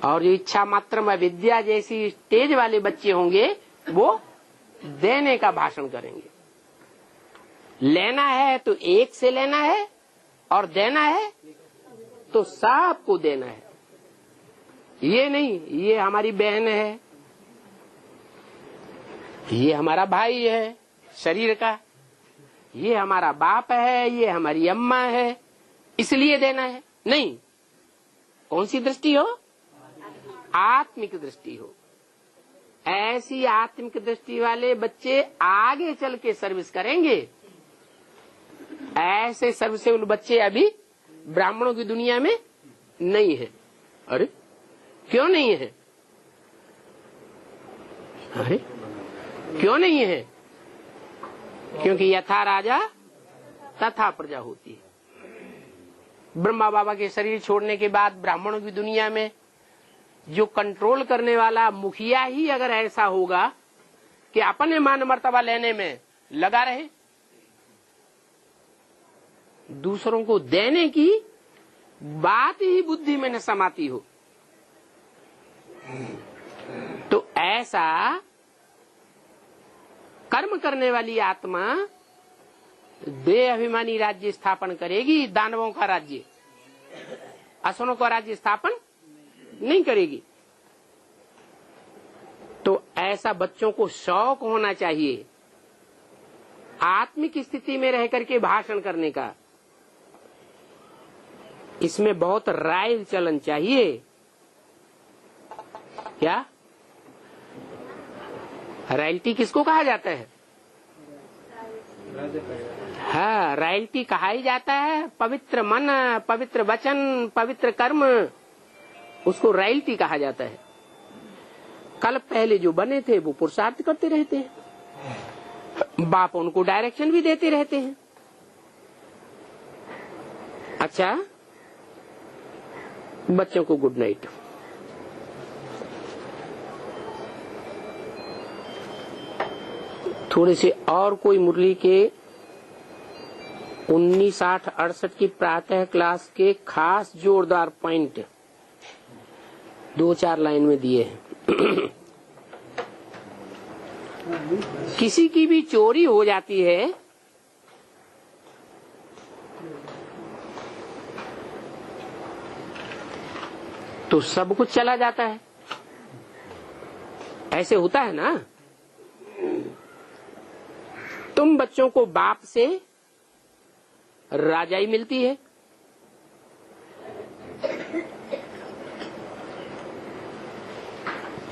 और जो इच्छा मात्र में विद्या जैसी स्टेज वाले बच्चे होंगे, वो देने का भाषण करेंगे। लेना है तो एक से लेना है, और देना है तो सबको देना है। ये नहीं ये हमारी बहन है, ये हमारा भाई है शरीर का, ये हमारा बाप है, ये हमारी अम्मा है, इसलिए देना है। नहीं, कौन सी दृष्टि हो? आत्मिक दृष्टि हो। ऐसी आत्मिक दृष्टि वाले बच्चे आगे चल के सर्विस करेंगे। ऐसे सर्विसेबल बच्चे अभी ब्राह्मणों की दुनिया में नहीं है। अरे क्यों नहीं है? अरे क्यों नहीं है? क्योंकि यथा राजा तथा प्रजा होती है। ब्रह्मा बाबा के शरीर छोड़ने के बाद ब्राह्मणों की दुनिया में जो कंट्रोल करने वाला मुखिया ही अगर ऐसा होगा कि अपने मान मर्तबा लेने में लगा रहे, दूसरों को देने की बात ही बुद्धि में न समाती हो, तो ऐसा कर्म करने वाली आत्मा देह अभिमानी राज्य स्थापन करेगी, दानवों का राज्य, असुरों का राज्य स्थापन नहीं करेगी। तो ऐसा बच्चों को शौक होना चाहिए आत्मिक स्थिति में रह करके भाषण करने का। इसमें बहुत राय चलन चाहिए। क्या? रॉयल्टी किसको कहा जाता है? हाँ, रॉयल्टी कहा ही जाता है पवित्र मन, पवित्र वचन, पवित्र कर्म, उसको रॉयल्टी कहा जाता है। कल पहले जो बने थे वो पुरुषार्थ करते रहते हैं। बाप उनको डायरेक्शन भी देते रहते हैं। अच्छा, बच्चों को गुड नाइट। थोड़े से और कोई मुरली के 19-8-68 की प्रातः क्लास के खास जोरदार पॉइंट 2-4 लाइन में दिए हैं। किसी की भी चोरी हो जाती है तो सब कुछ चला जाता है, ऐसे होता है ना। तुम बच्चों को बाप से राजाई मिलती है,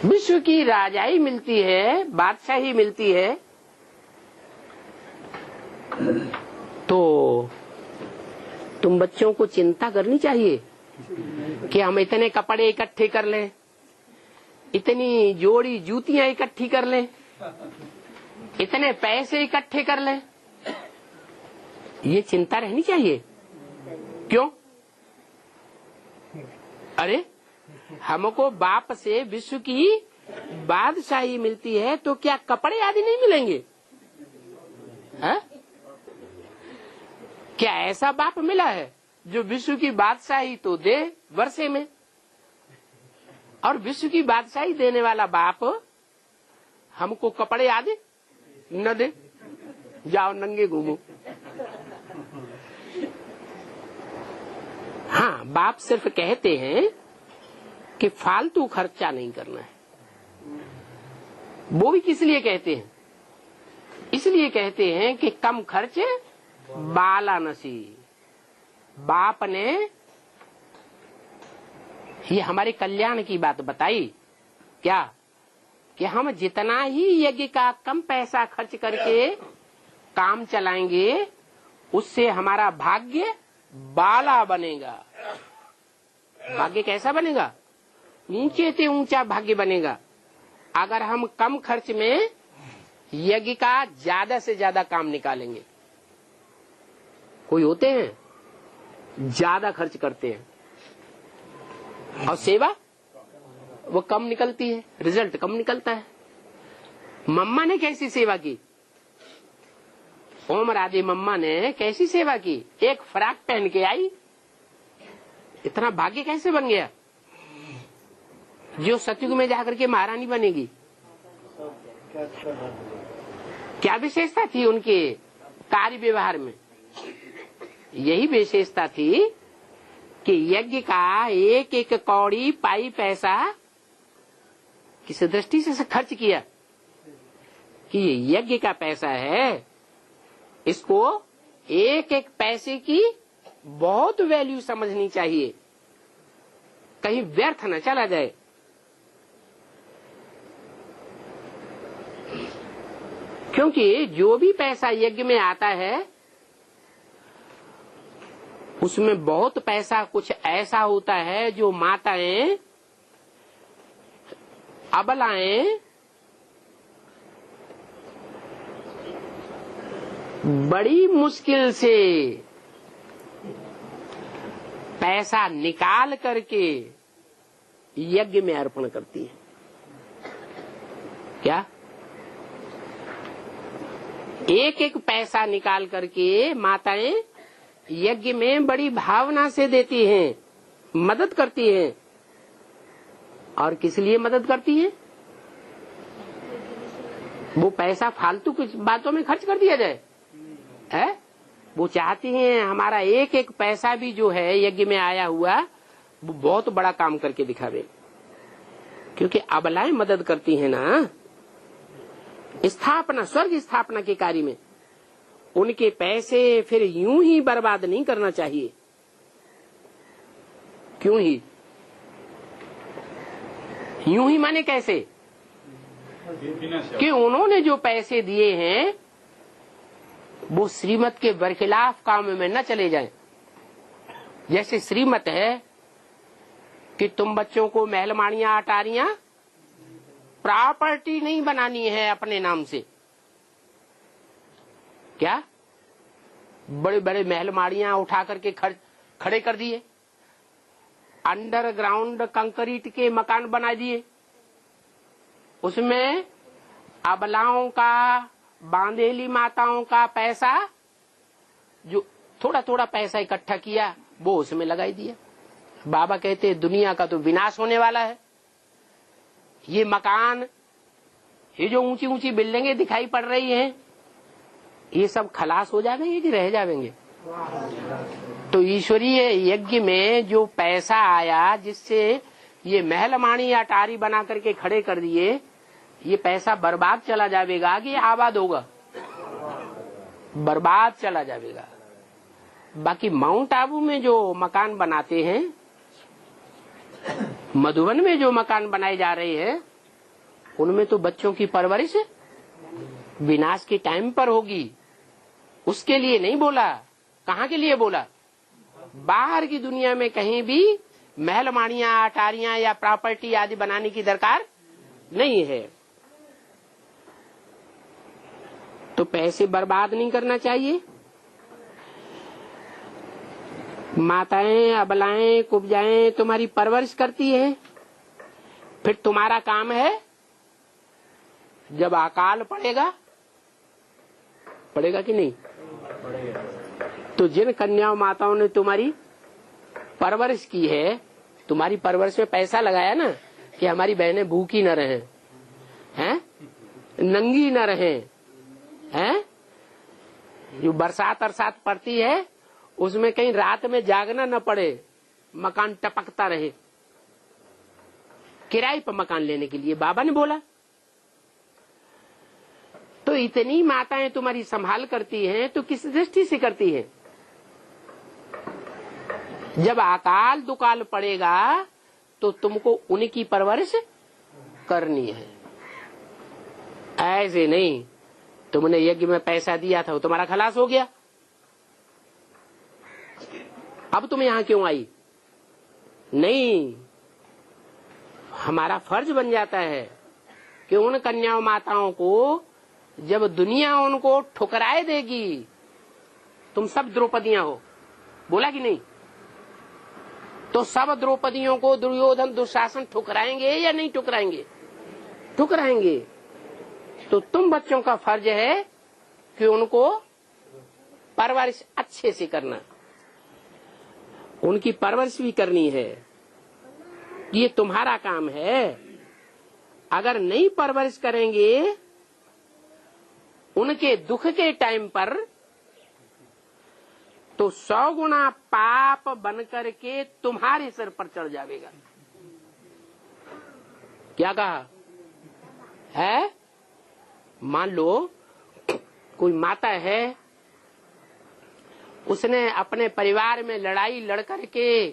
विश्व की राजाई मिलती है, बादशाही मिलती है, तो तुम बच्चों को चिंता करनी चाहिए कि हम इतने कपड़े इकट्ठे कर लें, इतनी जोड़ी जूतियां इकट्ठी कर लें, इतने पैसे इकट्ठे कर लें। ये चिंता रहनी चाहिए। क्यों? अरे हमको बाप से विश्व की बादशाही मिलती है तो क्या कपड़े आदि नहीं मिलेंगे? है? क्या ऐसा बाप मिला है जो विश्व की बादशाही तो दे वर्षे में, और विश्व की बादशाही देने वाला बाप हमको कपड़े आदि न दे, जाओ नंगे घूमो। हाँ, बाप सिर्फ कहते हैं कि फालतू खर्चा नहीं करना है। वो भी किस लिए कहते हैं? इसलिए कहते हैं कि कम खर्च बाला नसी। बाप ने ये हमारे कल्याण की बात बताई क्या, कि हम जितना ही यज्ञ का कम पैसा खर्च करके काम चलाएंगे उससे हमारा भाग्य बाला बनेगा। भाग्य कैसा बनेगा? ऊंचे से ऊंचा भाग्य बनेगा अगर हम कम खर्च में यज्ञ का ज्यादा से ज्यादा काम निकालेंगे। कोई होते हैं ज्यादा खर्च करते हैं और सेवा वो कम निकलती है, रिजल्ट कम निकलता है। मम्मा ने कैसी सेवा की? ओम राधे मम्मा ने कैसी सेवा की? एक फ्रॉक पहन के आई, इतना भाग्य कैसे बन गया जो सतयुग में जाकर के महारानी बनेगी? क्या विशेषता थी उनके कार्य व्यवहार में? यही विशेषता थी कि यज्ञ का एक एक कौड़ी पाई पैसा किस दृष्टि से खर्च किया कि ये यज्ञ का पैसा है, इसको एक एक पैसे की बहुत वैल्यू समझनी चाहिए, कहीं व्यर्थ न चला जाए। क्योंकि जो भी पैसा यज्ञ में आता है उसमें बहुत पैसा कुछ ऐसा होता है जो माताएं, अबलाएं बड़ी मुश्किल से पैसा निकाल करके यज्ञ में अर्पण करती है। क्या? एक एक पैसा निकाल करके माताएं यज्ञ में बड़ी भावना से देती हैं, मदद करती हैं। और किस लिए मदद करती हैं? वो पैसा फालतू कुछ बातों में खर्च कर दिया जाए है? वो चाहती हैं हमारा एक एक पैसा भी जो है यज्ञ में आया हुआ वो बहुत बड़ा काम करके दिखावे। क्योंकि अबलाएं मदद करती हैं ना स्थापना, स्वर्ग स्थापना के कार्य में, उनके पैसे फिर यूं ही बर्बाद नहीं करना चाहिए। क्यों ही? यूं ही माने कैसे? कि उन्होंने जो पैसे दिए हैं वो श्रीमत के बरखिलाफ काम में न चले जाएं। जैसे श्रीमत है कि तुम बच्चों को महलमाड़ियां अटारियां प्रॉपर्टी नहीं बनानी है अपने नाम से, क्या बड़े बड़े महल माड़ियां उठा करके खड़े कर दिए, अंडरग्राउंड कंक्रीट के मकान बना दिए, उसमें अबलाओं का, बांधेली माताओं का पैसा, जो थोड़ा थोड़ा पैसा इकट्ठा किया वो उसमें लगाई दिया। बाबा कहते हैं दुनिया का तो विनाश होने वाला है। ये मकान, ये जो ऊंची ऊंची बिल्डिंगें दिखाई पड़ रही हैं, ये सब खलास हो जाएंगे कि रह जाएंगे? तो ईश्वरीय यज्ञ में जो पैसा आया, जिससे ये महल माणी अटारी बना करके खड़े कर दिए, ये पैसा बर्बाद चला जाएगा कि आबाद होगा? बर्बाद चला जाएगा। बाकी माउंट आबू में जो मकान बनाते हैं, मधुबन में जो मकान बनाए जा रहे हैं, उनमें तो बच्चों की परवरिश विनाश के टाइम पर होगी। उसके लिए नहीं बोला। कहाँ के लिए बोला? बाहर की दुनिया में कहीं भी महल माड़ियां, अटारियां या प्रॉपर्टी आदि बनाने की दरकार नहीं है। तो पैसे बर्बाद नहीं करना चाहिए। माताएं, अबलाएं, कुब्जाएं तुम्हारी परवरिश करती है, फिर तुम्हारा काम है जब अकाल पड़ेगा कि नहीं? तो जिन कन्याओं माताओं ने तुम्हारी परवरिश की है, तुम्हारी परवरिश में पैसा लगाया ना, कि हमारी बहनें भूखी न रहें, हैं, नंगी न रहें, हैं, जो बरसात अरसात पड़ती है उसमें कहीं रात में जागना न पड़े, मकान टपकता रहे। किराए पर मकान लेने के लिए बाबा ने बोला। तो इतनी माताएं तुम्हारी संभाल करती हैं, तो किस दृष्टि से करती हैं? जब अकाल दुकाल पड़ेगा तो तुमको उनकी परवरिश करनी है। ऐसे नहीं तुमने यज्ञ में पैसा दिया था, वो तुम्हारा खलास हो गया, अब तुम यहां क्यों आई? नहीं, हमारा फर्ज बन जाता है कि उन कन्याओं माताओं को जब दुनिया उनको ठुकराए देगी, तुम सब द्रौपदियां हो, बोला कि नहीं? तो सब द्रौपदियों को दुर्योधन दुशासन ठुकराएंगे या नहीं ठुकराएंगे? ठुकराएंगे। तो तुम बच्चों का फर्ज है कि उनको परवरिश अच्छे से करना, उनकी परवरिश भी करनी है, ये तुम्हारा काम है। अगर नहीं परवरिश करेंगे, उनके दुख के टाइम पर तो 100 गुना पाप बनकर के तुम्हारे सिर पर चढ़ जाएगा। क्या कहा है? मान लो कोई माता है, उसने अपने परिवार में लड़ाई लड़ करके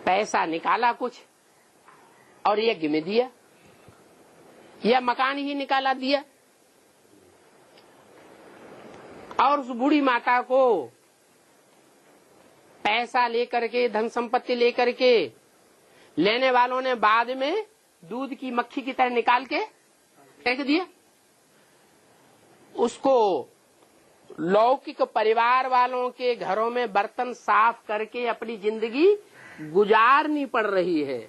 पैसा निकाला कुछ और यज्ञ में दिया, या मकान ही निकाला दिया, और उस बूढ़ी माता को पैसा लेकर के, धन संपत्ति लेकर के लेने वालों ने बाद में दूध की मक्खी की तरह निकाल के फेंक दिया। उसको लौकिक परिवार वालों के घरों में बर्तन साफ करके अपनी जिंदगी गुजारनी पड़ रही है।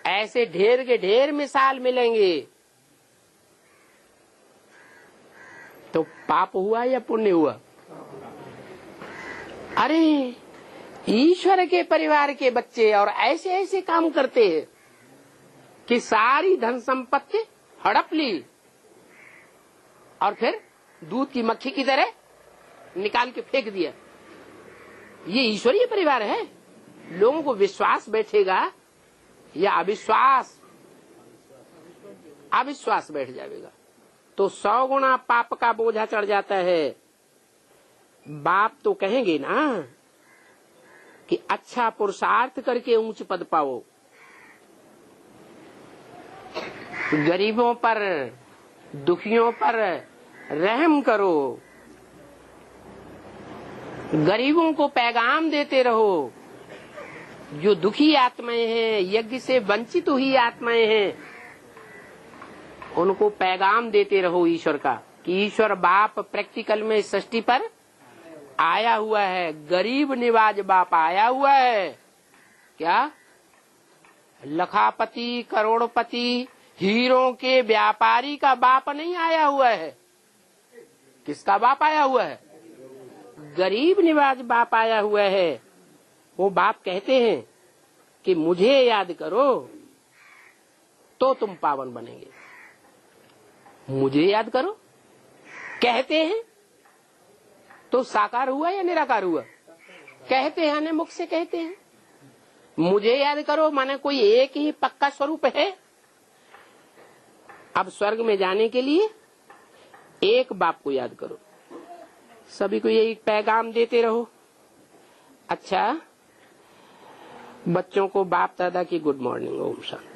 ऐसे ढेर के ढेर मिसाल मिलेंगे। तो पाप हुआ या पुण्य हुआ? अरे ईश्वर के परिवार के बच्चे और ऐसे ऐसे काम करते हैं कि सारी धन संपत्ति हड़प ली और फिर दूध की मक्खी की तरह निकाल के फेंक दिया। ये ईश्वरीय परिवार है। लोगों को विश्वास बैठेगा या अविश्वास? अविश्वास बैठ जाएगा तो 100 गुना पाप का बोझा चढ़ जाता है। बाप तो कहेंगे ना कि अच्छा पुरुषार्थ करके ऊंच पद पाओ, गरीबों पर, दुखियों पर रहम करो, गरीबों को पैगाम देते रहो। जो दुखी आत्माएं हैं, यज्ञ से वंचित हुई आत्माएं हैं, उनको पैगाम देते रहो ईश्वर का कि ईश्वर बाप प्रैक्टिकल में सृष्टि पर आया हुआ है, गरीब निवाज बाप आया हुआ है। क्या लखापति करोड़पति हीरों के व्यापारी का बाप नहीं आया हुआ है। किसका बाप आया हुआ है? गरीब निवाज बाप आया हुआ है। वो बाप कहते हैं कि मुझे याद करो तो तुम पावन बनेंगे। मुझे याद करो कहते हैं तो साकार हुआ या निराकार हुआ? कहते हैं ना, मुख से कहते हैं। मुझे याद करो माने कोई एक ही पक्का स्वरूप है। अब स्वर्ग में जाने के लिए एक बाप को याद करो। सभी को यही पैगाम देते रहो। अच्छा, बच्चों को बाप दादा की गुड मॉर्निंग। ओम शांति।